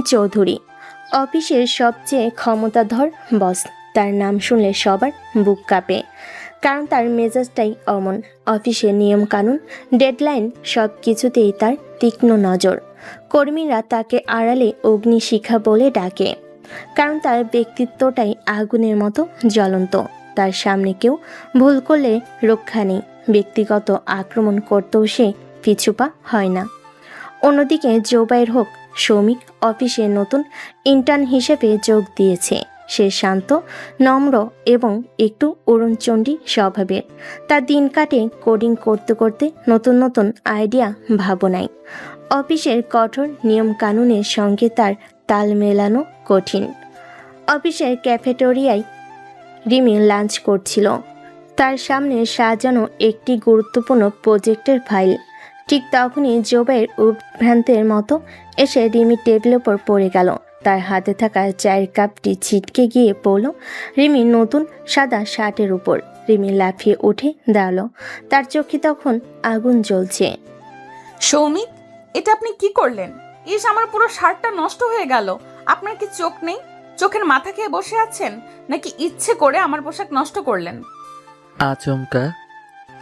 চৌধুরী অফিসের সবচেয়ে ক্ষমতাধর বস। তার নাম শুনলে সবার বুক কাঁপে, কারণ তার মেজাজটাই অমন। অফিসের নিয়মকানুন, ডেডলাইন সব কিছুতেই তার তীক্ষ্ণ নজর। কর্মীরা তাকে আড়ালে অগ্নিশিখা বলে ডাকে, কারণ তার ব্যক্তিত্বটাই আগুনের মতো জ্বলন্ত। তার সামনে কেউ ভুল করলে রক্ষা নেই, ব্যক্তিগত আক্রমণ করতেও সে পিছুপা হয় না। অন্যদিকে জোবাইর হোক সৌমিক অফিসে নতুন ইন্টার্ন হিসেবে যোগ দিয়েছে। সে শান্ত, নম্র এবং একটু অরুণচণ্ডী স্বভাবের। তার দিন কাটে কোডিং করতে করতে, নতুন নতুন আইডিয়া ভাবনায়। অফিসের কঠোর নিয়মকানুনের সঙ্গে তার তাল মেলানো কঠিন। অফিসের ক্যাফেটেরিয়ায় রিমি লাঞ্চ করছিল। তার সামনে সাজানো একটি গুরুত্বপূর্ণ প্রজেক্টের ফাইল। ঠিক তখনই জোবাইর উদ্ভ্রান্তের মতো এসে রিমির টেবিলের ওপর পড়ে গেল। তার হাতে থাকা চায়ের কাপটি ছিটকে গিয়ে পড়ল রিমির নতুন সাদা শার্টের উপর। রিমি লাফিয়ে উঠে দাঁড়ালো, তার চোখে তখন আগুন জ্বলছে। সৌমিক, এটা আপনি কি করলেন? ইস, আমার পুরো শার্টটা নষ্ট হয়ে গেল। আপনার কি চোখ নেই? চোখের মাথা খেয়ে বসে আছেন, নাকি ইচ্ছে করে আমার পোশাক নষ্ট করলেন? আচমকা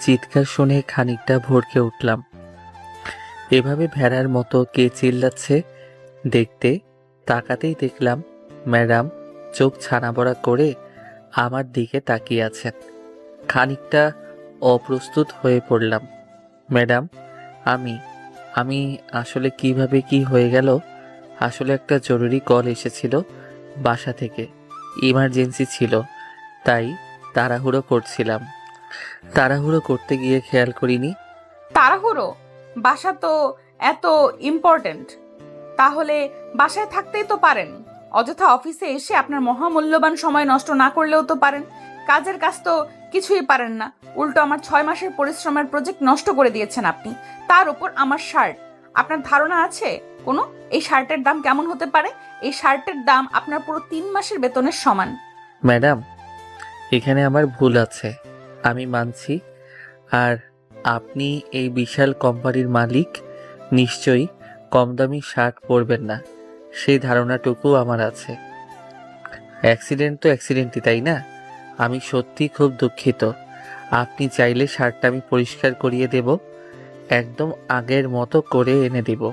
চিৎকার শুনে খানিকটা ভড়কে উঠলাম। এভাবে ভেড়ার মতো কে চিল্লাচ্ছে দেখতে তাকাতেই দেখলাম ম্যাডাম চোখ ছানাবড়া করে আমার দিকে তাকিয়ে আছেন। খানিকটা অপ্রস্তুত হয়ে পড়লাম। ম্যাডাম, আমি আমি আসলে কিভাবে কি হয়ে গেল? আসলে একটা জরুরি কল এসেছিল বাসা থেকে, ইমার্জেন্সি ছিল, তাই তাড়াহুড়ো করছিলাম। তাড়াহুড়ো করতে গিয়ে খেয়াল করিনি। তাড়াহুড়ো? বাসা তো এত ইম্পর্ট্যান্ট, তাহলে বাসায় থাকতেই তো পারেন। অযথা অফিসে এসে আপনার মহামূল্যবান সময় নষ্ট না করলেও তো পারেন। কাজের কাজ তো কিছুই পারেন না, উল্টো আমার 6 মাসের পরিশ্রমের প্রজেক্ট নষ্ট করে দিয়েছেন আপনি। তার উপর আমার শার্ট। আপনার ধারণা আছে কোনো এই শার্টের দাম কেমন হতে পারে? এই শার্টের দাম আপনার পুরো 3 মাসের বেতনের সমান। ম্যাডাম, এখানে আমার ভুল আছে, আমি মানছি। আর আপনি এই বিশাল কোম্পানির মালিক, নিশ্চয়ই কম দামি শার্ট পরবেন না, সেই ধারণাটুকু আমার আছে। অ্যাক্সিডেন্ট তো অ্যাক্সিডেন্টই, তাই না? আমি সত্যি খুব দুঃখিত। আপনি চাইলে শার্টটা আমি পরিষ্কার করিয়ে দেব, একদম আগের মতো করে এনে দেব।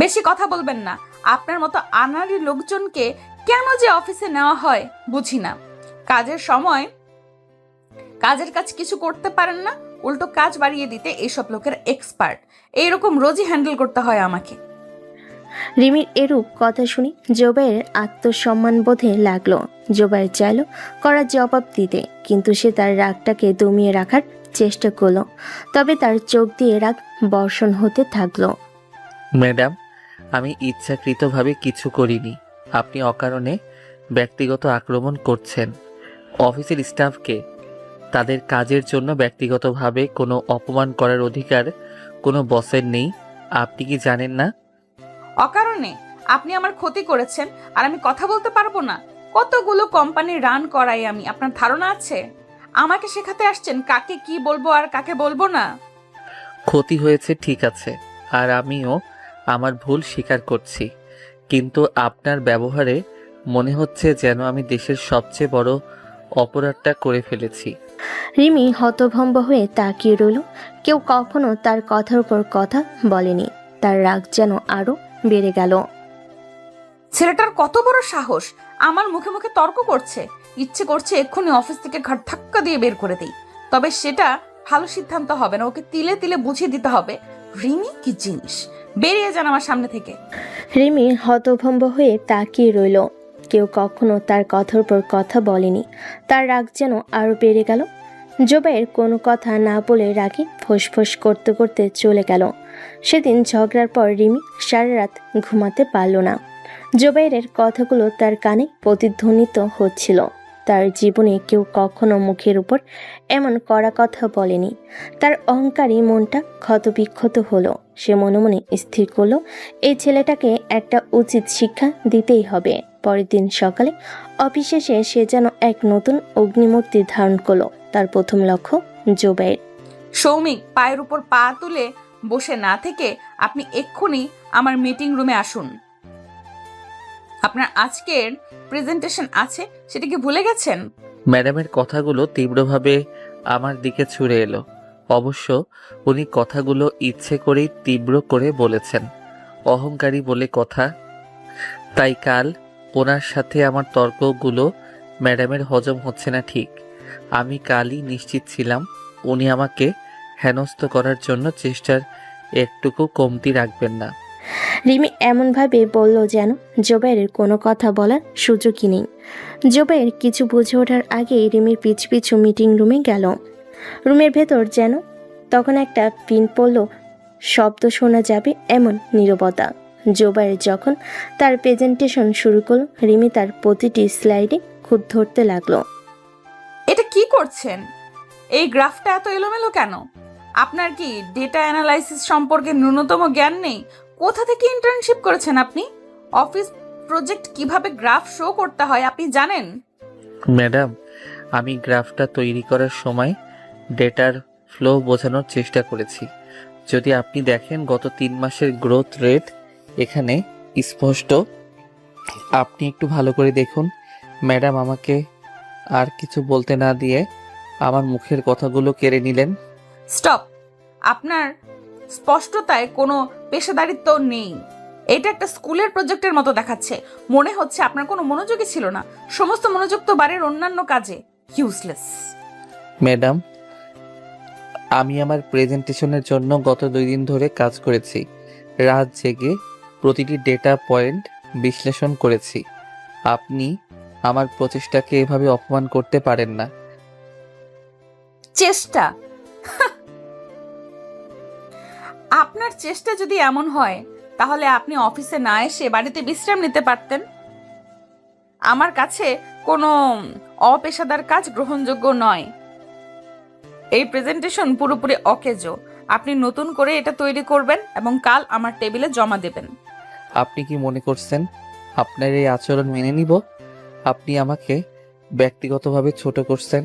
বেশি কথা বলবেন না। আপনার মতো আনাড়ি লোকজনকে কেন যে অফিসে নেওয়া হয় বুঝি না। কাজের সময় কাজের কাজ কিছু করতে পারেন না, উল্টো কাজ বাড়িয়ে দিতে এইসব লোকের এক্সপার্ট। এইরকম রোজই হ্যান্ডেল করতে হয় আমাকে। রিমির এরূপ কথা শুনি জোবাইয়ের আত্মসম্মান বোধে লাগলো। জোবাইর চাইল করা জবাব দিতে, কিন্তু সে তার রাগটাকে দমিয়ে রাখার চেষ্টা করলো। তবে তার চোখ দিয়ে রাগ বর্ষণ হতে থাকলো। ম্যাডাম, আমি ইচ্ছাকৃতভাবে কিছু করিনি। আপনি অকারণে ব্যক্তিগত আক্রমণ করছেন অফিসের স্টাফকে। তাদের কাজের জন্য ব্যক্তিগতভাবে কোনো অপমান করার অধিকার কোনো বসের নেই, আপনি কি জানেন না? অকারণে আপনি আমার ক্ষতি করেছেন আর আমি কথা বলতে পারবো না? কতগুলো কোম্পানি রান করাই আমি, আপনার ধারণা আছে? আমাকে শেখাতে আসছেন কাকে কি বলবো আর কাকে বলবো না? ক্ষতি হয়েছে ঠিক আছে, আর আমিও আমার ভুল স্বীকার করছি, কিন্তু আপনার ব্যবহারে মনে হচ্ছে যেন আমি দেশের সবচেয়ে বড় অপরাধটা করে ফেলেছি। রিমি হতভম্ব হয়ে তাকিয়ে রইল। কেউ কখনো তার কথার উপর কথা বলেনি। তার রাগ যেন আরো বেড়ে গেল। ছেলেটার কত বড় সাহস, আমার মুখে মুখে তর্ক করছে। ইচ্ছে করছে এক্ষুনি অফিস থেকে ঘাট ধাক্কা দিয়ে বের করে দেই। তবে সেটা ভালো সিদ্ধান্ত হবে না, ওকে তিলে তিলে বুঝিয়ে দিতে হবে রিমি কি জিনিস। বেরিয়ে যান আমার সামনে থেকে। রিমি হতভম্ব হয়ে তাকিয়ে রইল। কেউ কখনো তার কথার উপর কথা বলেনি। তার রাগ যেন আরো বেড়ে গেল। জোবাইয়ের কোনো কথা না বলে রাগে ফোঁস করতে করতে চলে গেল। সেদিন ঝগড়ার পর রিমি সারা রাত ঘুমাতে পারল না। জোবাইরের কথাগুলো তার কানে প্রতিধ্বনিত হচ্ছিল। তার জীবনে কেউ কখনো মুখের উপর এমন কড়া কথা বলেনি। তার অহংকারী মনটা ক্ষতবিক্ষত হলো। সে মনে মনে স্থির করলো, এই ছেলেটাকে একটা উচিত শিক্ষা দিতেই হবে। পরের দিন সকালে অফিস শেষে সে যেন এক নতুন অগ্নিমূর্তি ধারণ করলো। তার প্রথম লক্ষ্য জোবাইর। সৌমিক, পায়ের উপর পা তুলে বসে না থেকে আপনি এক্ষুনি আমার মিটিং রুমে আসুন। আপনার আজকের প্রেজেন্টেশন আছে, সেটা কি ভুলে গেছেন? ম্যাডামের কথাগুলো তীব্রভাবে আমার দিকে ছুঁড়ে এলো। অবশ্য উনি কথাগুলো ইচ্ছে করেই তীব্র করে বলেছেন, অহংকারী বলে কথা। তাই কাল ওনার সাথে আমার তর্কগুলো ম্যাডামের হজম হচ্ছে না ঠিক। আমি কালই নিশ্চিত ছিলাম উনি আমাকে হেনস্থ করার জন্য চেষ্টার একটুকু কমতি রাখবেন না। রিমি এমনভাবে বলল যেন জোবাইরের কোনো কথা বলার সুযোগই নেই। জোবাইর কিছু বুঝে ওঠার আগেই রিমির পিছু পিছু মিটিং রুমে গেল। রুমের ভেতর যেন তখন একটা পিন পড়ল, শব্দ শোনা যাবে এমন নীরবতা। জোবাইর যখন তার প্রেজেন্টেশন শুরু করল, রিমি তার প্রতিটি স্লাইডে খুঁত ধরতে লাগলো। এটা কি করছেন? এই গ্রাফটা এত এলোমেলো কেন? আপনার কি ডেটা অ্যানালাইসিস সম্পর্কে ন্যূনতম জ্ঞান নেই? কোথা থেকে ইন্টার্নশিপ করেছেন আপনি? অফিস প্রজেক্ট কিভাবে গ্রাফ শো করতে হয় আপনি জানেন? ম্যাডাম, আমি গ্রাফটা তৈরি করার সময় ডেটার ফ্লো বোঝানোর চেষ্টা করেছি। যদি আপনি দেখেন গত 3 মাসের গ্রোথ রেট এখানে স্পষ্ট। আপনি একটু ভালো করে দেখুন। ম্যাডাম আমাকে আর কিছু বলতে না দিয়ে আমার মুখের কথাগুলো কেড়ে নিলেন। স্টপ! আপনার স্পষ্টতায় কোনো পেশাদারিত্ব নেই। এটা একটা স্কুলের প্রজেক্টের মতো দেখাচ্ছে। মনে হচ্ছে আপনার কোনো মনোযোগই ছিল না। সমস্ত মনোযোগ তো বাড়ির অন্যান্য কাজে। ইউজলেস। ম্যাডাম, আমি আমার প্রেজেন্টেশনের জন্য গত 2 দিন ধরে কাজ করেছি। রাত জেগে প্রতিটি ডেটা পয়েন্ট বিশ্লেষণ করেছি। আপনি আমার প্রচেষ্টাকে এভাবে অপমান করতে পারেন না। চেষ্টা? আপনার চেষ্টা যদি এমন হয় তাহলে আপনি অফিসে না এসে বাড়িতে বিশ্রাম নিতে পারতেন। আমার কাছে কোনো অপেশাদার কাজ গ্রহণযোগ্য নয়। এই প্রেজেন্টেশন পুরোপুরি অকেজো। আপনি নতুন করে এটা তৈরি করবেন এবং কাল আমার টেবিলে জমা দেবেন। আপনি কি মনে করছেন আপনার এই আচরণ মেনে নিব? আপনি আমাকে ব্যক্তিগতভাবে ছোট করছেন।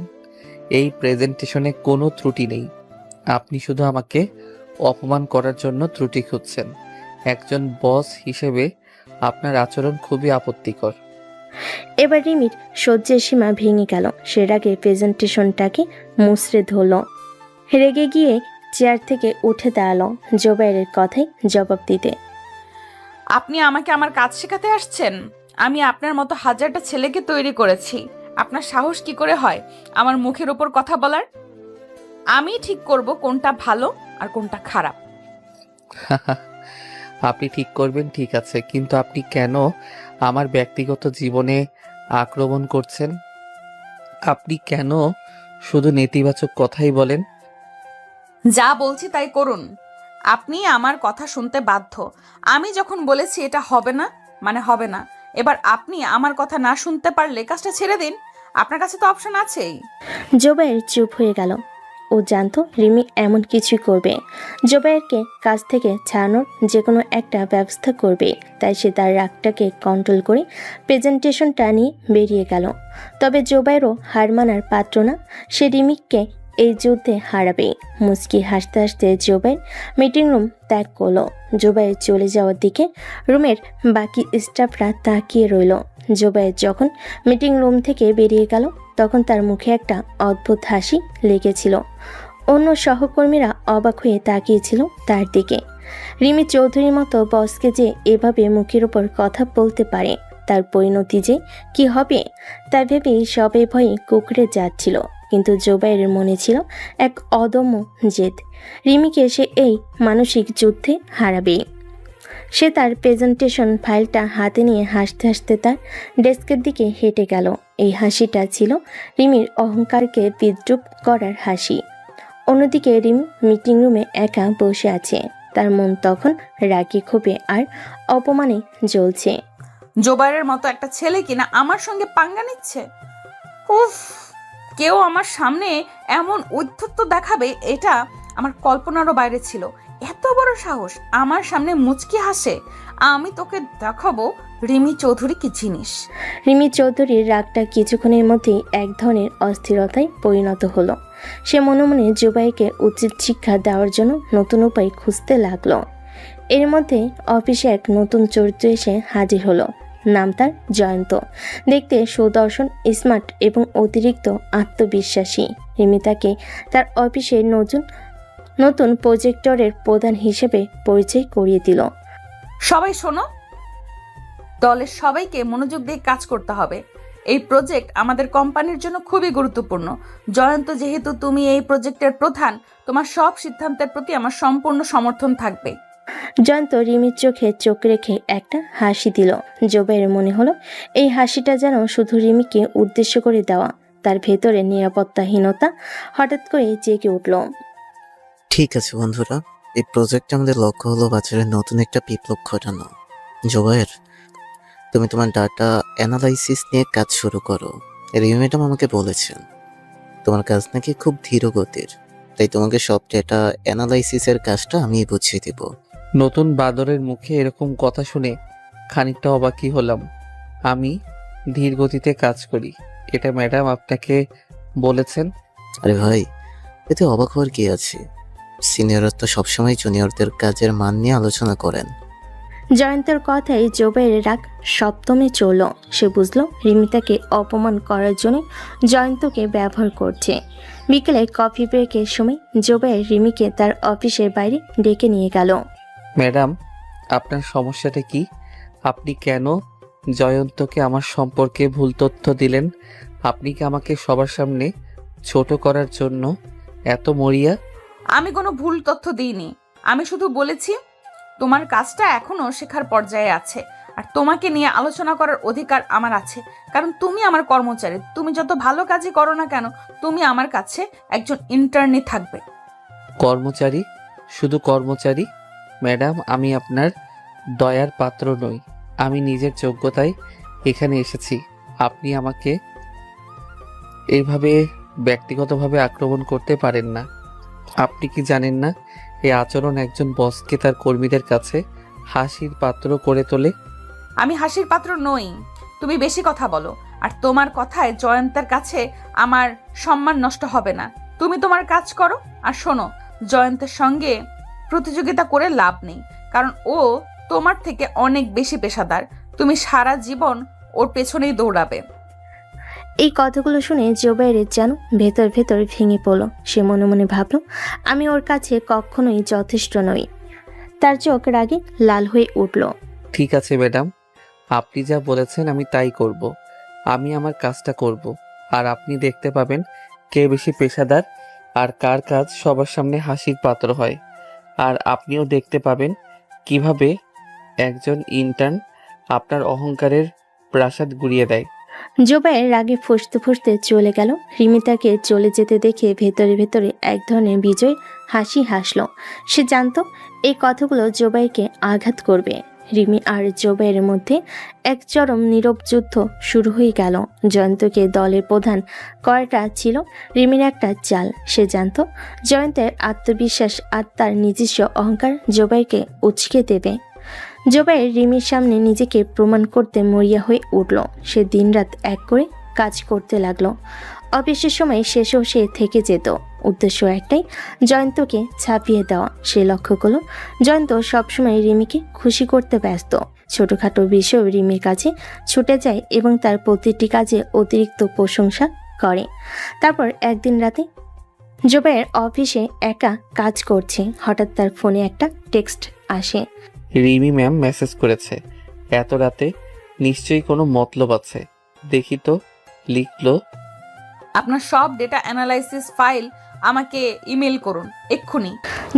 এই প্রেজেন্টেশনে কোনো ত্রুটি নেই। আপনি শুধু আমাকে অপমান করার জন্য ত্রুটি খুঁজছেন। একজন বস হিসেবে আপনার আচরণ খুবই আপত্তিকর। এবার রিমির সহ্যের সীমা ভেঙে গেল। সে রাগে প্রেজেন্টেশনটাকে মুচড়ে ধরল। রেগে গিয়ে চেয়ার থেকে উঠে দাঁড়ালো জোবাইরের কথায় জবাব দিতে। আপনি আমাকে আমার কাজ শেখাতে আসছেন? আমি আপনার মতো হাজারটা ছেলেকে তৈরি করেছি। আপনার সাহস কি করে হয় আমার মুখের ওপর কথা বলার? আমি ঠিক করব কোনটা ভালো আর কোনটা খারাপ। আপনি ঠিক করবেন, ঠিক আছে, কিন্তু আপনি কেন আমার ব্যক্তিগত জীবনে আক্রমণ করছেন? আপনি কেন শুধু নেতিবাচক কথাই বলেন? যা বলছি তাই করুন। আপনি আমার কথা শুনতে বাধ্য। আমি যখন বলেছি এটা হবে না মানে হবে না। এবার আপনি আমার কথা না শুনতে পারলে কাজটা ছেড়ে দিন। আপনার কাছে তো অপশন আছেই। জোবাইর চুপ হয়ে গেল। ও জানতো রিমি এমন কিছুই করবে। জোবাইরকে কাজ থেকে ছাড়ানোর যে কোনো একটা ব্যবস্থা করবে। তাই সে তার রাগটাকে কন্ট্রোল করে প্রেজেন্টেশনটা নিয়ে বেরিয়ে গেল। তবে জোবাইরও হার মানার পাত্র না। সে রিমিকে এই যুদ্ধে হারাবে। মুচকি হাসতে হাসতে জোবাইর মিটিং রুম ত্যাগ করলো। জোবাইর চলে যাওয়ার দিকে রুমের বাকি স্টাফরা তাকিয়ে রইল। জোবাইর যখন মিটিং রুম থেকে বেরিয়ে গেল তখন তার মুখে একটা অদ্ভুত হাসি লেগেছিল। অন্য সহকর্মীরা অবাক হয়ে তাকিয়েছিল তার দিকে। রিমি চৌধুরীর মতো বসকে যে এভাবে মুখের ওপর কথা বলতে পারে, তার পরিণতি যে কি হবে তা ভেবেই সবাই ভয়ে কুঁকড়ে যাচ্ছিল। কিন্তু জোবাইরের মনে ছিল এক অদম্য জেদ। রিমিকে সে এই মানসিক যুদ্ধে হারাবে। সে তার প্রেজেন্টেশন ফাইলটা হাতে নিয়ে হাসতে হাসতে তার ডেস্কের দিকে হেঁটে গেল। এই হাসিটা ছিল রিমির অহংকারকে বিদ্রূপ করার হাসি। অন্যদিকে রিমি মিটিং রুমে একা বসে আছে। তার মন তখন রাগে ক্ষোভে আর অপমানে জ্বলছে। জোবাইরের মতো একটা ছেলে কিনা আমার সঙ্গে পাঙ্গা নিচ্ছে। উফ! কেউ আমার সামনে এমন ঔদ্ধত্য দেখাবে এটা আমার কল্পনারও বাইরে ছিল। এত বড় সাহস আমার সামনে মুচকি হাসে। আমি তোকে দেখাবো রিমি চৌধুরী কি জিনিস। রিমি চৌধুরীর রাগটা কিছুক্ষণের মধ্যেই এক ধরনের অস্থিরতায় পরিণত হলো। সে মনে মনে জোবাইকে উচিত শিক্ষা দেওয়ার জন্য নতুন উপায় খুঁজতে লাগলো। এর মধ্যে অফিসে এক নতুন চরিত্র এসে হাজির হলো। নাম তার জয়ন্ত। দেখতে সুদর্শন, স্মার্ট এবং অতিরিক্ত আত্মবিশ্বাসী। রিমি তাকে তার অফিসের নতুন প্রজেক্টরের প্রধান হিসেবে পরিচয় করিয়ে দিল। সবাই শোনো, দলের সবাইকে মনোযোগ দিয়ে কাজ করতে হবে। এই প্রজেক্ট আমাদের কোম্পানির জন্য খুবই গুরুত্বপূর্ণ। জয়ন্ত, যেহেতু তুমি এই প্রজেক্টের প্রধান, তোমার সব সিদ্ধান্তের প্রতি আমার সম্পূর্ণ সমর্থন থাকবে। জয়ন্ত রিমির চোখে চোখ রেখে একটা হাসি দিল। জুবাইয়ের মনে হলো এই হাসিটা যেন শুধু রিমিকে উদ্দেশ্য করে দেওয়া। তার ভেতরে নিরাপত্তাহীনতা হঠাৎ করে জেগে উঠল। ঠিক আছে বন্ধুরা, এই প্রজেক্টে আমাদের লক্ষ্য হলো বাজারে নতুন একটা বিপ্লব ঘটানো। জোবায়ের, তুমি তোমার ডাটা অ্যানালাইসিস নিয়ে কাজ শুরু করো। রিমি ম্যাডাম আমাকে বলেছেন তোমার কাজ নাকি খুব ধীর গতির, তাই তোমাকে সব ডেটা অ্যানালাইসিসের কাজটা আমিই বুঝিয়ে দেব। নতুন বাদরের মুখে এরকম কথা শুনে খানিকটা অবাকই হলাম। আমি ধীর গতিতে কাজ করি, এটা ম্যাডাম আপনাকে বলেছেন? আরে ভাই, এতে অবাক হওয়ার কি আছে? সিনিয়ররা তো সবসময় জুনিয়রদের কাজের মান নিয়ে আলোচনা করেন। জয়ন্তের কথায় জুবাইয়ের রাগ সপ্তমে চলল। সে বুঝল রিমি তাকে অপমান করার জন্য জয়ন্তকে ব্যবহার করছে। বিকেলে কফি ব্রেকের সময় জুবাইর রিমিকে তার অফিসের বাইরে ডেকে নিয়ে গেল। ম্যাডাম, আপনার সমস্যাটা কি? আপনি কেন জয়ন্তকে আমার সম্পর্কে ভুল তথ্য দিলেন? আপনি কি আমাকে সবার সামনে ছোট করার জন্য এত মরিয়া? আমি কোনো ভুল তথ্য দিইনি। আমি শুধু বলেছি তোমার কাজটা এখনো শেখার পর্যায়ে আছে, আর তোমাকে নিয়ে আলোচনা করার অধিকার আমার আছে, কারণ তুমি আমার কর্মচারী। তুমি যত ভালো কাজই করো না কেন, তুমি আমার কাছে একজন ইন্টার্নি থাকবে। কর্মচারী? শুধু কর্মচারী? ম্যাডাম, আমি আপনার দয়ার পাত্র নই। আমি নিজের যোগ্যতায় এখানে এসেছি। আপনি আমাকে এইভাবে ব্যক্তিগতভাবে আক্রমণ করতে পারেন না। আপনি কি জানেন না এই আচরণ একজন বসকে তার কর্মীদের কাছে হাসির পাত্র করে তোলে? আমি হাসির পাত্র নই, তুমি বেশি কথা বলো, আর তোমার কথায় জয়ন্তের কাছে আমার সম্মান নষ্ট হবে না। তুমি তোমার কাজ করো, আর শোনো, জয়ন্তের সঙ্গে প্রতিযোগিতা করে লাভ নেই, কারণ ও তোমার থেকে অনেক বেশি পেশাদার। তুমি সারা জীবন ওর পেছনেই দৌড়াবে। এই কথাগুলো শুনে জুবাইরের যেন ভেতর ভেতর ভেঙে পড়ল। সে মনে মনে ভাবল, আমি ওর কাছে কখনোই যথেষ্ট নই। তার চোখ রাগে লাল হয়ে উঠল। ঠিক আছে ম্যাডাম, আপনি যা বলেছেন আমি তাই করব। আমি আমার কাজটা করব, আর আপনি দেখতে পাবেন কে বেশি পেশাদার আর কার কাজ সবার সামনে হাসির পাত্র হয়। আর আপনিও দেখতে পাবেন কিভাবে একজন ইন্টার্ন আপনার অহংকারের প্রাসাদ গুড়িয়ে দেয়। জুবাইর রাগে ফুঁসতে ফুঁসতে চলে গেল। রিমি তাকে চলে যেতে দেখে ভেতরে ভেতরে এক ধরনের বিজয় হাসি হাসল। সে জানত এই কথাগুলো জুবাইরকে আঘাত করবে। রিমি আর জুবাইরের মধ্যে এক চরম নীরব যুদ্ধ শুরু হয়ে গেল। জয়ন্তকে দলের প্রধান করাটা ছিল রিমির একটা চাল। সে জানত জয়ন্তের আত্মবিশ্বাস আর তার নিজস্ব অহংকার জুবাইরকে উচকে দেবে। জুবাইর রিমির সামনে নিজেকে প্রমাণ করতে মরিয়া হয়ে উঠল। সে দিনরাত এক করে কাজ করতে লাগলো। অফিসের সময় শেষেও সে থেকে যেত। উদ্দেশ্য একটাই, জয়ন্তকে ছাপিয়ে দেওয়া। সে লক্ষ্য করল জয়ন্ত সবসময় রিমিকে খুশি করতে ব্যস্ত। ছোটখাটো বিষয়েও রিমির কাছে ছুটে যায় এবং তার প্রতিটি কাজে অতিরিক্ত প্রশংসা করে। তারপর একদিন রাতে জুবাইর অফিসে একা কাজ করছে। হঠাৎ তার ফোনে একটা টেক্সট আসে। রিমি ম্যাম মেসেজ করেছে। এত রাতে নিশ্চয়ই কোনো মতলব আছে। দেখি তো, লিখলো, আপনার সব ডেটা অ্যানালাইসিস ফাইল আমাকে ইমেল করুন এক্ষুনি।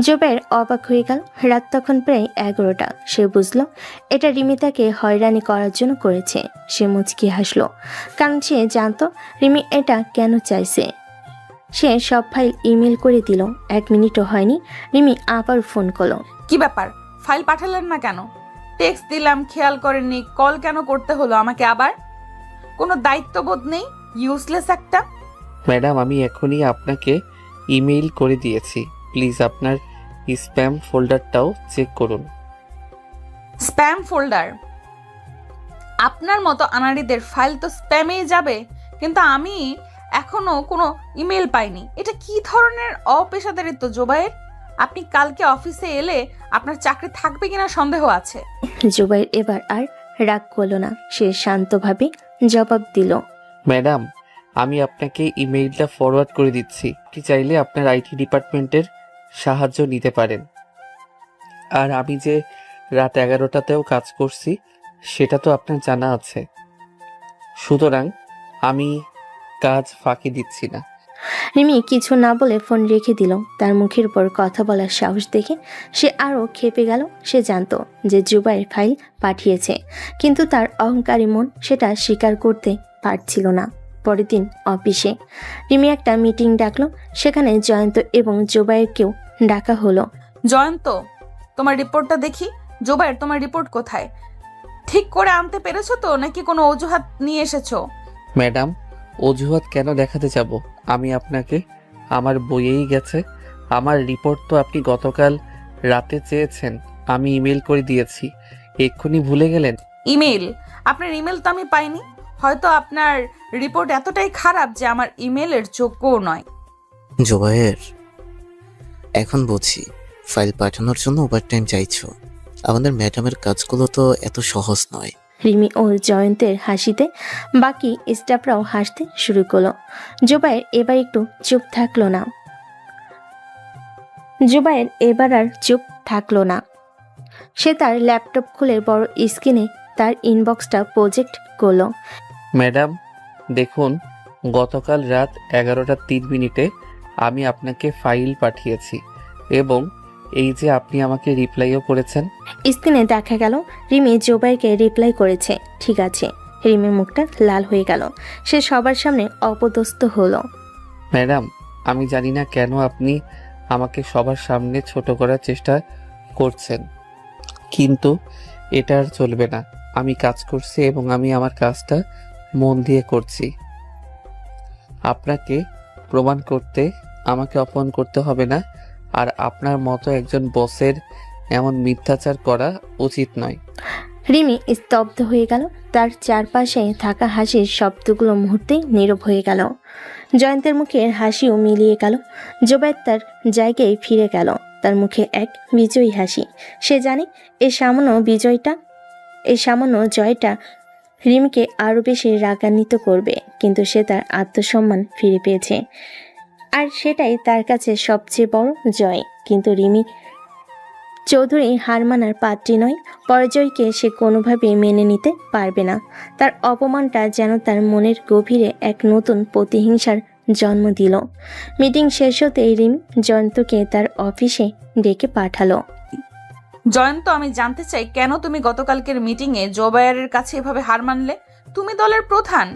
জুবাইর অবাক হয়ে গেল। রাত তখন প্রায় 11টা। সে বুঝল এটা রিমি তাকে হয়রানি করার জন্য করেছে। সে মুচকি হাসলো, কারণ সে জানতো রিমি এটা কেন চাইছে। সে সব ফাইল ইমেল করে দিল। 1 মিনিটও হয়নি, রিমি আবার ফোন করলো। কি ব্যাপার, ফাইল পাঠালেন না কেন? টেক্সট দিলাম, খেয়াল করেননি। কল কেন করতে হলো আমাকে আবার? কোনো দায়িত্ববোধ নেই, ইউজলেস একটা। ম্যাডাম, আমি এখনই আপনাকে ইমেইল করে দিয়েছি। প্লিজ আপনার স্প্যাম ফোল্ডারটাও চেক করুন। Spam folder? আপনার মতো আনাড়িদের ফাইল তো স্প্যামেই যাবে, কিন্তু আমি এখনো কোনো ইমেল পাইনি। এটা কি ধরনের অপেশাদারিত্ব জুবাইর? আপনি কালকে অফিসে এলে আপনার চাকরি থাকবে কিনা সন্দেহ আছে। জুবাইর এবার আর রাগ করলো না, সে শান্তভাবে জবাব দিল। ম্যাডাম, আমি আপনাকে ইমেইলটা ফরওয়ার্ড করে দিচ্ছি। কি চাইলে আপনার আইটি ডিপার্টমেন্টের সাহায্য নিতে পারেন। আর আমি যে রাত 11টাতেও কাজ করছি সেটা তো আপনার জানা আছে, সুতরাং আমি কাজ ফাঁকি দিচ্ছি না। রিমি কিছু না বলে ফোন রেখে দিল। তার মুখের উপর কথা বলার সাহস দেখে সে আরও ক্ষেপে গেল। সে জানতো যে জুবাইর ফাইল পাঠিয়েছে, কিন্তু তার অহংকারী মন সেটা স্বীকার করতে পারছিল না। পরের দিন অফিসে রিমি একটা মিটিং ডাকলো। সেখানে জয়ন্ত এবং জুবাইরকেও ডাকা হলো। জয়ন্ত, তোমার রিপোর্টটা দেখি। জোবায়ের, তোমার রিপোর্ট কোথায়? ঠিক করে আনতে পেরেছো তো, নাকি কোনো অজুহাত নিয়ে এসেছো? ম্যাডাম, অজুহাত কেন দেখাতে যাব? আমি আপনাকে, আমার বইয়েই গেছে। আমার রিপোর্ট তো আপনি গতকাল রাতে চেয়েছেন, আমি ইমেল করে দিয়েছি। এক্ষুনি ভুলে গেলেন? ইমেল? আপনার ইমেল তো আমি পাইনি। হয়তো আপনার রিপোর্ট এতটাই খারাপ যে আমার ইমেলের যোগ্যও নয়। জোবায়ের, এখন বুঝি ফাইল পাঠানোর জন্য ওভারটাইম চাইছো। আমাদের ম্যাডামের কাজগুলো তো এত সহজ নয়। রিমি ও জয়ন্তের হাসিতে বাকি স্টাফরাও হাসতে শুরু করলো। জুবাইর এবার একটু চুপ থাকলো না। জুবাইর এবার আর চুপ থাকলো না। সে তার ল্যাপটপ খুলে বড় স্ক্রিনে তার ইনবক্সটা প্রজেক্ট করলো। ম্যাডাম দেখুন, গতকাল রাত 11টা 3 মিনিটে আমি আপনাকে ফাইল পাঠিয়েছি, এবং এই যে আপনি আমাকে রিপ্লাইও করেছেন। স্ক্রিনে দেখা গেল রিমি জুবাইরকে রিপ্লাই করেছে। ঠিক আছে। রিমির মুখটা লাল হয়ে গেল। সে সবার সামনে অপদস্থ হলো। ম্যাডাম, আমি জানি না কেন আপনি আমাকে সবার সামনে ছোট করার চেষ্টা করছেন, কিন্তু এটা আর চলবে না। আমি কাজ করছি এবং আমি আমার কাজটা মন দিয়ে করছি। আপনাকে প্রমাণ করতে আমাকে অপমান করতে হবে না। আর আপনার মতো একজন বসের এমন মিথ্যাচার করা উচিত নয়। রিমি স্তব্ধ হয়ে গেল। তার চারপাশে থাকা হাসির শব্দগুলো মুহূর্তেই নীরব হয়ে গেল। জয়ন্তের মুখের হাসিও মিলিয়ে গেল। জুবাইর তার জায়গায় ফিরে গেল। তার মুখে এক বিজয়ী হাসি। সে জানে এই সামান্য জয়টা রিমিকে আরও বেশি রাগান্বিত করবে, কিন্তু সে তার আত্মসম্মান ফিরে পেয়েছে, আর সেটাই তার কাছে সবচেয়ে বড় জয়। কিন্তু রিমি চৌধুরী হার মানার পাত্রী নয়। পরাজয়কে সে কোনোভাবেই মেনে নিতে পারবে না। তার অপমানটা যেন তার মনের গভীরে এক নতুন প্রতিহিংসার জন্ম দিল। মিটিং শেষ হতেই রিমি জয়ন্তকে তার অফিসে ডেকে পাঠালো। জয়ন্ত, আমি জানতে চাই কেন তুমি গতকালকের মিটিংয়ে জোবায়ারের কাছে এভাবে হার মানলে? তুমি দলের প্রধান,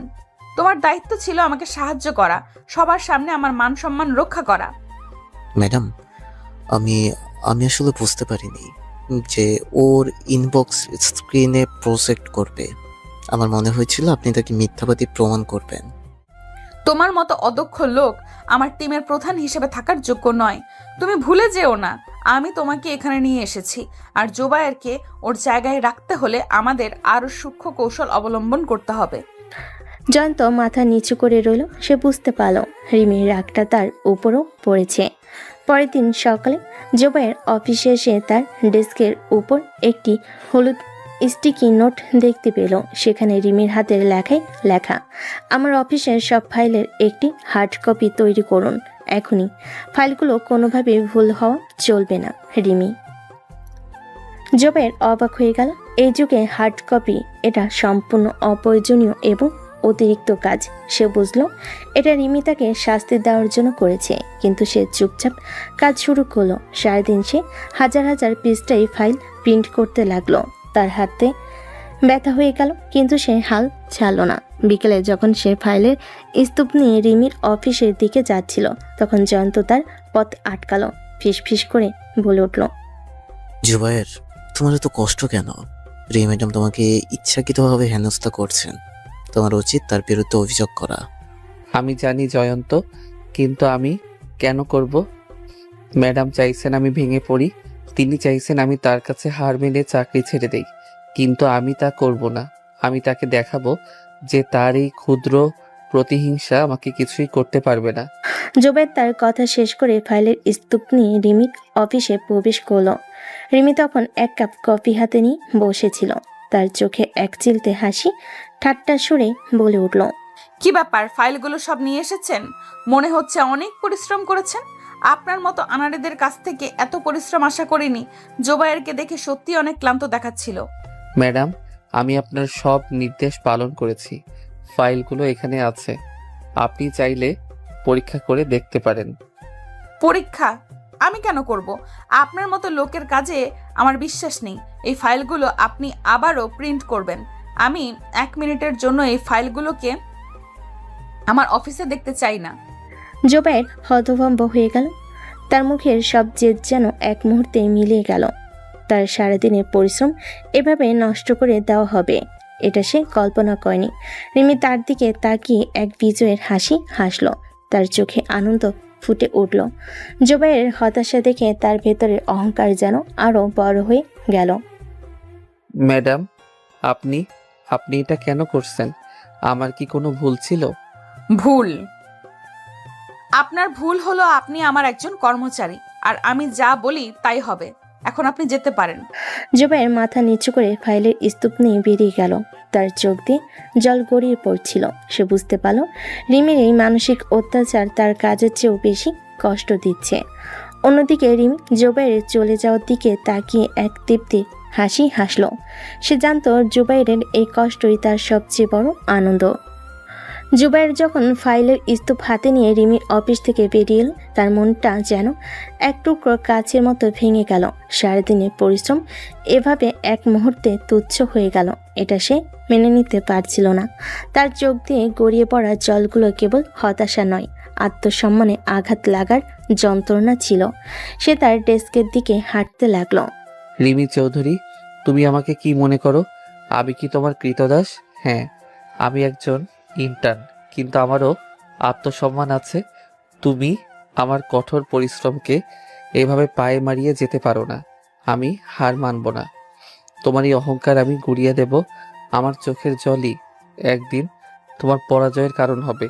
তোমার দায়িত্ব ছিল আমাকে সাহায্য করা, সবার সামনে আমার মান সম্মান রক্ষা করা। ম্যাডাম, আমি আমি আসলে বুঝতে পারিনি যে ওর ইনবক্স স্ক্রিনে প্রজেক্ট করবে। আমার মনে হয়েছিল আপনি তাকে মিথ্যাবাদী প্রমাণ করবেন। তোমার মতো অদক্ষ লোক আমার টিমের প্রধান হিসেবে থাকার যোগ্য নয়। তুমি ভুলে যেও না, আমি তোমাকে এখানে নিয়ে এসেছি, আর জোবায়েরকে ওর জায়গায় রাখতে হলে আমাদের আরও সূক্ষ্ম কৌশল অবলম্বন করতে হবে। জয়ন্ত মাথা নিচু করে রইল। সে বুঝতে পারল রিমির রাগটা তার উপরও পড়েছে। পরের দিন সকালে জুবাইর অফিসে এসে তার ডেস্কের উপর একটি হলুদ স্টিকি নোট দেখতে পেল। সেখানে রিমির হাতের লেখায় লেখা, আমার অফিসের সব ফাইলের একটি হার্ড কপি তৈরি করুন এখনই। ফাইলগুলো কোনোভাবে ভুল হওয়া চলবে না, রিমি। জুবাইর অবাক হয়ে গেল। এই যুগে হার্ড কপি এটা সম্পূর্ণ অপ্রয়োজনীয় এবং অতিরিক্ত কাজ। সে বুঝল এটা রিমি তাকে শাস্তি দেওয়ার জন্য করেছে, কিন্তু সে চুপচাপ কাজ শুরু করলো। সারাদিন সে হাজার হাজার পৃষ্ঠায় ফাইল প্রিন্ট করতে লাগলো। তার হাতে ব্যথা হয়ে গেল, কিন্তু সে হাল ছাড়ল না। বিকেলে যখন সে ফাইলের স্তূপ নিয়ে রিমির অফিসের দিকে যাচ্ছিল, তখন জয়ন্ত তার পথ আটকালো। ফিস করে বলে উঠল, জুবায়ের, তোমার এত কষ্ট কেন? রি ম্যাডাম তোমাকে ইচ্ছাকৃতভাবে হেনস্থা করছেন। তোমার উচিত তার বিরুদ্ধে অভিযোগ করা। আমি জানি জয়ন্ত, কিন্তু আমি কেন করব? ম্যাডাম চাইছেন আমি ভেঙে পড়ি, তিনি চাইছেন আমি তার কাছে হার মেনে চাকরি ছেড়ে দেই, কিন্তু আমি তা করব না। আমি তাকে দেখাবো যে তার এই ক্ষুদ্র প্রতিহিংসা আমাকে কিছুই করতে পারবে না। জুবাইর তার কথা শেষ করে ফাইলের স্তূপ নিয়ে রিমির অফিসে প্রবেশ করলো। রিমি তখন এক কাপ কফি হাতে নিয়ে বসেছিল। তার চোখে এক চিলতে হাসি ঠাট্টা সুরে বলে উঠল, কি ব্যাপার, ফাইলগুলো সব নিয়ে এসেছেন? মনে হচ্ছে অনেক পরিশ্রম করেছেন। আপনার মতো আনাড়িদের কাছ থেকে এত পরিশ্রম আশা করিনি। জোবায়েরকে দেখে সত্যি অনেক ক্লান্ত দেখাচ্ছিল। ম্যাডাম, আমি আপনার সব নির্দেশ পালন করেছি। ফাইলগুলো এখানে আছে, আপনি চাইলে পরীক্ষা করে দেখতে পারেন। পরীক্ষা আমি কেন করব? আপনার মতো লোকের কাজে আমার বিশ্বাস নেই। এই ফাইলগুলো আপনি আবারও প্রিন্ট করবেন। আমি 1 মিনিটের জন্য এই ফাইলগুলোকে আমার অফিসে দেখতে চাই না। জোবায়ের হতভম্ব হয়ে গেল। তার মুখের সব জেদ যেন এক মুহূর্তে মিলিয়ে গেল। তার সারাদিনের পরিশ্রম এভাবে নষ্ট করে দেওয়া হবে, এটা সে কল্পনা করেনি। রিমি তার দিকে তাকিয়ে এক বিজয়ের হাসি হাসল। তার চোখে আনন্দ ফুটে উঠল। জোবাইয়ের হতাশা দেখে তার ভেতরের অহংকার যেন আরো বড় হয়ে গেল। ম্যাডাম, আপনি আপনি এটা কেন করছেন? আমার কি কোনো ভুল ছিল? ভুল? আপনার ভুল হলো আপনি আমার একজন কর্মচারী, আর আমি যা বলি তাই হবে। এখন আপনি যেতে পারেন। জোবাইয়ের মাথা নিচু করে ফাইলের স্তূপ নিয়ে বেরিয়ে গেল। তার চোখ দিয়ে জল গড়িয়ে পড়ছিল। সে বুঝতে পারল রিমির এই মানসিক অত্যাচার তার কাজের চেয়েও বেশি কষ্ট দিচ্ছে। অন্যদিকে রিমি জোবাইরের চলে যাওয়ার দিকে তাকিয়ে এক তৃপ্তির হাসি হাসল। সে জানত জুবাইরের এই কষ্টই তার সবচেয়ে বড় আনন্দ। জুবাইর যখন ফাইলের স্তূপ হাতে নিয়ে রিমির অফিস থেকে বেরিয়ে এল, তার মনটা যেন এক টুকরো কাচের মতো ভেঙে গেল। সারাদিনের পরিশ্রম এভাবে এক মুহূর্তে তুচ্ছ হয়ে গেল, এটা সে মেনে নিতে পারছিল না। তার চোখ দিয়ে গড়িয়ে পড়া জলগুলো কেবল হতাশা নয়, আত্মসম্মানে আঘাত লাগার যন্ত্রণা ছিল। সে তার ডেস্কের দিকে হাঁটতে লাগলো। রিমি চৌধুরী, তুমি আমাকে কি মনে করো? আমি কি তোমার কৃতদাস? হ্যাঁ, আমি একজন ইন্টার্ন, কিন্তু আমারও আত্মসম্মান আছে। তুমি আমার কঠোর পরিশ্রমকে এভাবে পায়ে মারিয়ে যেতে পারো না। আমি হার মানব না। তোমার এই অহংকার আমি গুড়িয়ে দেব। আমার চোখের জলই একদিন তোমার পরাজয়ের কারণ হবে।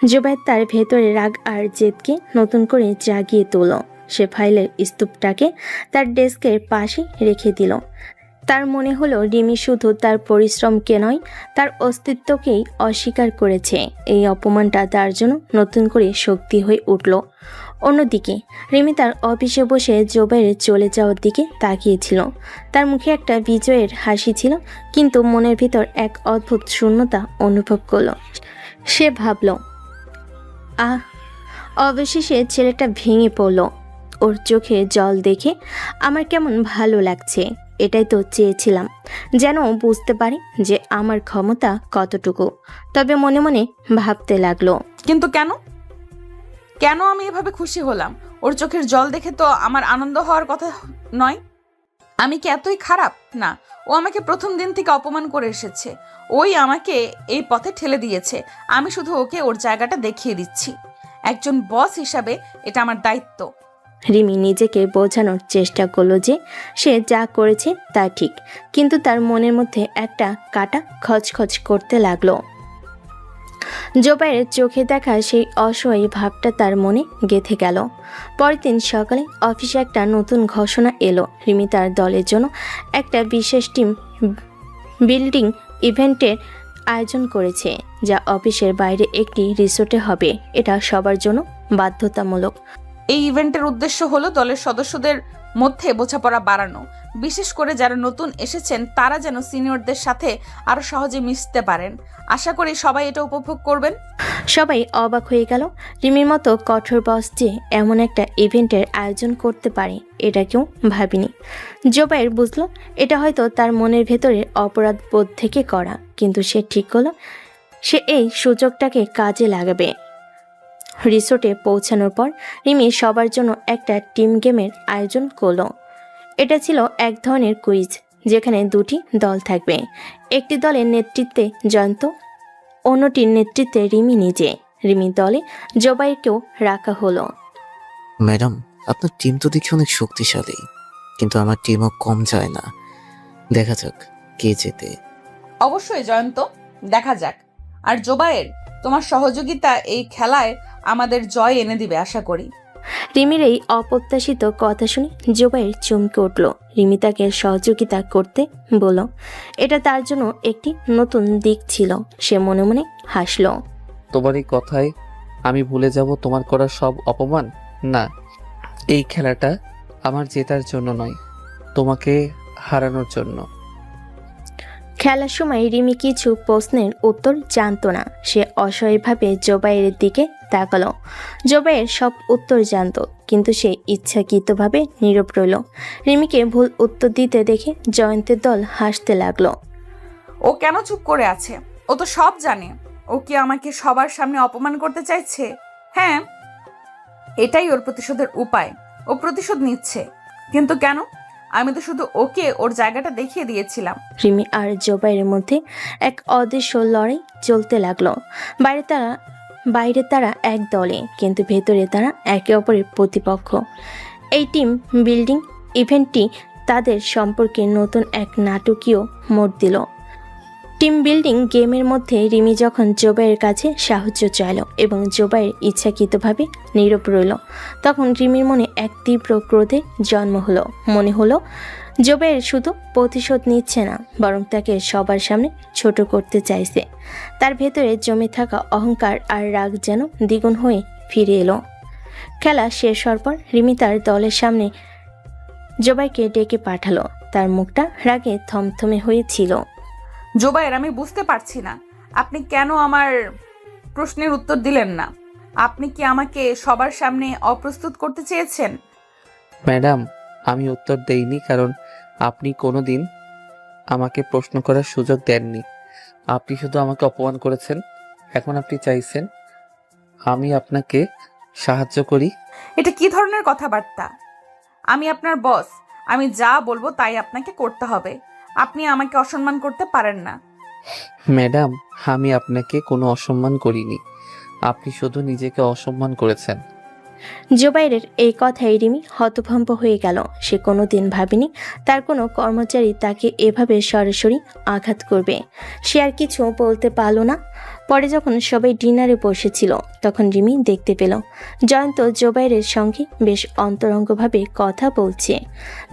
জুবাইর তার ভেতরে রাগ আর জেদকে নতুন করে জাগিয়ে তোল। সে ফাইলের স্তূপটাকে তার ডেস্কের পাশে রেখে দিল। তার মনে হলো রিমি শুধু তার পরিশ্রমকে নয়, তার অস্তিত্বকেই অস্বীকার করেছে। এই অপমানটা তার জন্য নতুন করে শক্তি হয়ে উঠল। অন্যদিকে রিমি তার অফিসে বসে জুবাইরের চলে যাওয়ার দিকে তাকিয়েছিল। তার মুখে একটা বিজয়ের হাসি ছিল, কিন্তু মনের ভিতর এক অদ্ভুত শূন্যতা অনুভব করল। সে ভাবল, অবশেষে ছেলেটা ভেঙে পড়ল। ওর চোখে জল দেখে আমার কেমন ভালো লাগছে। এটাই তো চেয়েছিলাম, যেন বুঝতে পারি যে আমার ক্ষমতা কতটুকু। তবে মনে মনে ভাবতে লাগলো, কিন্তু কেন কেন আমি এভাবে খুশি হলাম? ওর চোখের জল দেখে তো আমার আনন্দ হওয়ার কথা নয়। আমি কি এতই খারাপ? না, ও আমাকে প্রথম দিন থেকে অপমান করে এসেছে। ওই আমাকে এই পথে ঠেলে দিয়েছে। আমি শুধু ওকে ওর জায়গাটা দেখিয়ে দিচ্ছি। একজন বস হিসাবে এটা আমার দায়িত্ব। রিমি নিজেকে বোঝানোর চেষ্টা করলো যে সে যা করেছে তা ঠিক, কিন্তু তার মনের মধ্যে একটা কাঁটা খচখচ করতে লাগলো। জোবাইয়ের চোখে দেখা সেই অসহায় ভাবটা তার মনে গেঁথে গেল। পরের দিন সকালে অফিসে একটা নতুন ঘোষণা এলো। রিমি তার দলের জন্য একটা বিশেষ টিম বিল্ডিং ইভেন্টের আয়োজন করেছে, যা অফিসের বাইরে একটি রিসোর্টে হবে। এটা সবার জন্য বাধ্যতামূলক। এই ইভেন্টের উদ্দেশ্য হলো দলের সদস্যদের মধ্যে বোঝাপড়া বাড়ানো। বিশেষ করে যারা নতুন এসেছেন তারা যেন সিনিয়রদের সাথে আরো সহজে মিশতে পারেন। আশা করি সবাই এটা উপভোগ করবেন। সবাই অবাক হয়ে গেল। রিমির মতো কঠোর বস যে এমন একটা ইভেন্টের আয়োজন করতে পারে, এটা কেউ ভাবেনি। জোবাইর বুঝলো এটা হয়তো তার মনের ভেতরের অপরাধ বোধ থেকে করা, কিন্তু সে ঠিক করলো সে এই সুযোগটাকে কাজে লাগাবে। রিসোর্টে পৌঁছানোর পর রিমি সবার জন্য একটা টিম গেমের আয়োজন করলো। এটা ছিল এক ধরনের কুইজ, যেখানে দুটি দল থাকবে। একটি দলের নেতৃত্বে জয়ন্ত, অন্যটির নেতৃত্বে রিমি নিজে। রিমির দলে জোবাইরকেও রাখা হলো। ম্যাডাম, আপনার টিম তো দেখি অনেক শক্তিশালী, কিন্তু আমার টিমও কম যায় না। দেখা যাক কে জেতে। অবশ্যই জয়ন্ত, দেখা যাক। আর জোবায়ের, তোমার সহযোগিতা এই খেলায় আমাদের জয় এনে দিবে আশা করি। রিমির এই অপ্রত্যাশিত কথা শুনে জোবাইর চমকে উঠল। রিমি তাকে সহযোগিতা করতে বলল। এটা তার জন্য একটি নতুন দিক ছিল। সে মনে মনে হাসল। তোমার এই কথায় আমি ভুলে যাব তোমার করা সব অপমান? না, এই খেলাটা আমার জেতার জন্য নয়, তোমাকে হারানোর জন্য। খেলার সময় রিমি কিছু প্রশ্নের উত্তর জানতো না। সে অসহায়ভাবে জোবাইয়ের দিকে তাকালো। জোবাইয়ের সব উত্তর জানতো, কিন্তু সে ইচ্ছাকৃতভাবে নীরব রইল। রিমিকে ভুল উত্তর দিতে দেখে জয়ন্তের দল হাসতে লাগলো। ও কেন চুপ করে আছে? ও তো সব জানে। ও কি আমাকে সবার সামনে অপমান করতে চাইছে? হ্যাঁ, এটাই ওর প্রতিশোধের উপায়। ও প্রতিশোধ নিচ্ছে। কিন্তু কেন? আমি তো শুধু ওকে ওর জায়গাটা দেখিয়ে দিয়েছিলাম। রিমি আর জোবাইয়ের মধ্যে এক অদৃশ্য লড়াই চলতে লাগলো। বাইরে তারা এক দলে, কিন্তু ভেতরে তারা একে অপরের প্রতিপক্ষ। এই টিম বিল্ডিং ইভেন্টটি তাদের সম্পর্কে নতুন এক নাটকীয় মোড় দিল। টিম বিল্ডিং গেমের মধ্যে রিমি যখন জোবাইয়ের কাছে সাহায্য চাইল এবং জোবাইয়ের ইচ্ছাকৃতভাবে নীরব রইল, তখন রিমির মনে এক তীব্র ক্রোধের জন্ম হলো। মনে হলো জোবাইয়ের শুধু প্রতিশোধ নিচ্ছে না, বরং তাকে সবার সামনে ছোট করতে চাইছে। তার ভেতরে জমে থাকা অহংকার আর রাগ যেন দ্বিগুণ হয়ে ফিরে এলো। খেলা শেষ হওয়ার পর রিমি তার দলের সামনে জোবাইকে ডেকে পাঠালো। তার মুখটা রাগে থমথমে হয়েছিল। জোবাইর, আমি বুঝতে পারছি না আপনি কেন আমার প্রশ্নের উত্তর দিলেন না। আপনি কি আমাকে সবার সামনে অপ্রস্তুত করতে চেয়েছেন? ম্যাডাম, আমি উত্তর দেইনি কারণ আপনি কোনোদিন আমাকে প্রশ্ন করার সুযোগ দেননি। আপনি শুধু আমাকে অপমান করেছেন। এখন আপনি চাইছেন আমি আপনাকে সাহায্য করি? এটা কি ধরনের কথাবার্তা? আমি আপনার বস। আমি যা বলবো তাই আপনাকে করতে হবে। আপনি আমাকে অসম্মান করতে পারেন না। ম্যাডাম, আমি আপনাকে কোনো অসম্মান করিনি, আপনি শুধু নিজেকে অসম্মান করেছেন। জোবাইরের এই কথায় রিমি হতভম্ব হয়ে গেল। সে কোনোদিন ভাবেনি তার কোনো কর্মচারী তাকে এভাবে সরাসরি আঘাত করবে। সে আর কিছু বলতে পারল না। পরে যখন সবাই ডিনারে বসেছিল, তখন রিমি দেখতে পেল জয়ন্ত জোবাইরের সঙ্গে বেশ অন্তরঙ্গভাবে কথা বলছে।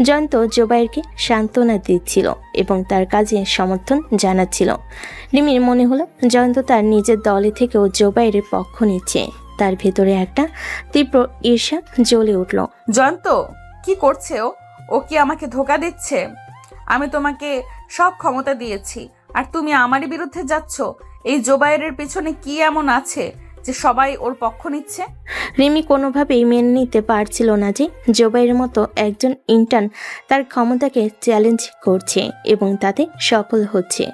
জয়ন্ত জোবাইরকে সান্ত্বনা দিচ্ছিল এবং তার কাজে সমর্থন জানাচ্ছিল। রিমির মনে হলো জয়ন্ত তার নিজের দলে থেকেও জোবাইরের পক্ষ নিচ্ছে। তার ভেতরে একটা তীব্র ঈর্ষা জ্বলে উঠল। জয়ন্ত কি করছে? ও কি আমাকে ধোঁকা দিচ্ছে? আমি তোমাকে সব ক্ষমতা দিয়েছি, আর তুমি আমারই বিরুদ্ধে যাচ্ছ। এই জোবাইরের পেছনে কি এমন আছে যে সবাই ওর পক্ষ নিচ্ছে? রিমি কোনোভাবেই মেনে নিতে পারছিল না যে জোবাইয়ের মতো একজন ইন্টার্ন তার ক্ষমতাকে চ্যালেঞ্জ করছে এবং তাতে সফল হচ্ছে।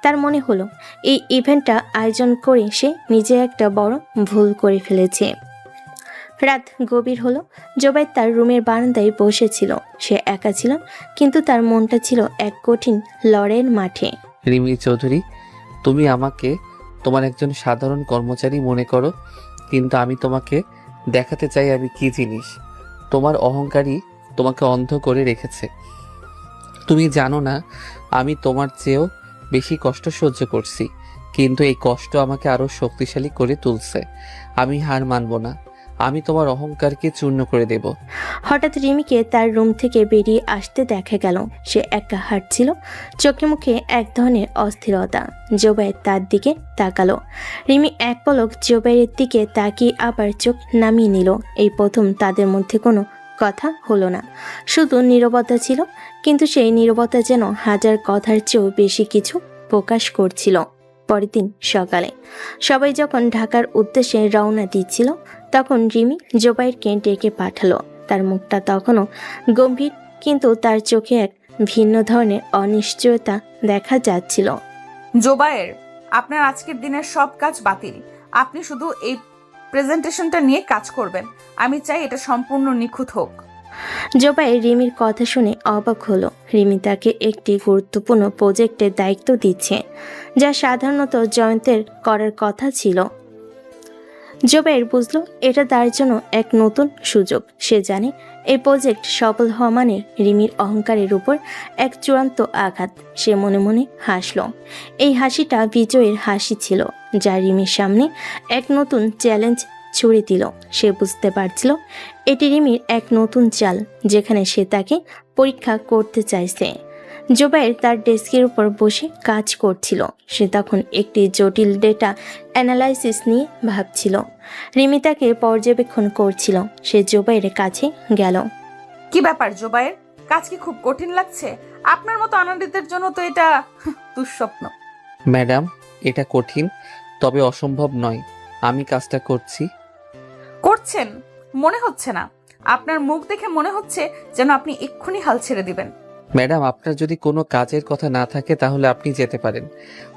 তার মনে হলো এই ইভেন্টটা আয়োজন করে সে নিজে একটা বড় ভুল করে ফেলেছে। রাত গভীর হলো। জোবাই তার রুমের বারান্দায় বসেছিল। সে একা ছিল, কিন্তু তার মনটা ছিল এক কঠিন লড়াইয়ের মাঠে। রিমি চৌধুরী, তুমি আমাকে তোমার একজন সাধারণ কর্মচারী মনে করো, কিন্তু আমি তোমাকে দেখাতে চাই আমি কি জিনিস। তোমার অহংকারই তোমাকে অন্ধ করে রেখেছে। তুমি জানো না আমি তোমার চেয়েও বেশি কষ্ট সহ্য করছি, কিন্তু এই কষ্ট আমাকে আরো শক্তিশালী করে তুলছে। আমি হার মানব না, আমি তোমার অহংকারকে চূর্ণ করে দেব। হঠাৎ রিমিকে তার রুম থেকে বেরিয়ে আসতে দেখা গেল। সে একা হাঁটছিল, চোখে মুখে এক ধরনের অস্থিরতা। জোবাই তার দিকে তাকালো। রিমি এক পলক জোবাইয়ের দিকে তাকিয়ে আবার চোখ নামিয়ে নিল। এই প্রথম তাদের মধ্যে কোনো কথা হলো না, শুধু নীরবতা ছিল। কিন্তু সেই নীরবতা যেন হাজার কথার চেয়েও বেশি কিছু প্রকাশ করছিল। পরের দিন সকালে সবাই যখন ঢাকার উদ্দেশ্যে রওনা দিচ্ছিল, তখন রিমি জোবাইরকে ডেকে পাঠালো। তার মুখটা তখনও গম্ভীর, কিন্তু তার চোখে এক ভিন্ন ধরনের অনিশ্চয়তা দেখা যাচ্ছিল। জোবায়ের, আপনার আজকের দিনের সব কাজ বাতিল। আপনি শুধু এই প্রেজেন্টেশনটা নিয়ে কাজ করবেন। আমি চাই এটা সম্পূর্ণ নিখুঁত হোক। জোবাইর রিমির কথা শুনে অবাক হলো। রিমি তাকে একটি গুরুত্বপূর্ণ প্রজেক্টের দায়িত্ব দিচ্ছে, যা সাধারণত জয়ন্তের করার কথা ছিল। জোবাইর বুঝলো এটা তার জন্য এক নতুন সুযোগ। সে জানে এই প্রজেক্ট সফল হওয়া মানে রিমির অহংকারের উপর এক চূড়ান্ত আঘাত। সে মনে মনে হাসল। এই হাসিটা বিজয়ের হাসি ছিল, যা রিমির সামনে এক নতুন চ্যালেঞ্জ ছুড়ে দিল। সে বুঝতে পারছিল এটি রিমির এক নতুন চাল, যেখানে সে তাকে পরীক্ষা করতে চাইছে। জোবায়ের তার ডেস্কের উপর বসে কাজ করছিল। সে তখন একটি জটিল ডেটা অ্যানালাইসিস নিয়ে ভাবছিল। রিমি তাকে পর্যবেক্ষণ করছিল। সে জোবায়ের কাছে গেল। কি ব্যাপার জোবায়ের, কাজ কি খুব কঠিন লাগছে? আপনার মতো আনন্দিতের জন্য তো এটা দুঃস্বপ্ন। ম্যাডাম, এটা কঠিন, তবে অসম্ভব নয়। আমি কাজটা করছেন মনে হচ্ছে না। আপনার মুখ দেখে মনে হচ্ছে যেন আপনি এক্ষুনি হাল ছেড়ে দিবেন। ম্যাডাম, আপনার যদি কোনো কাজের কথা না থাকে তাহলে আপনি যেতে পারেন।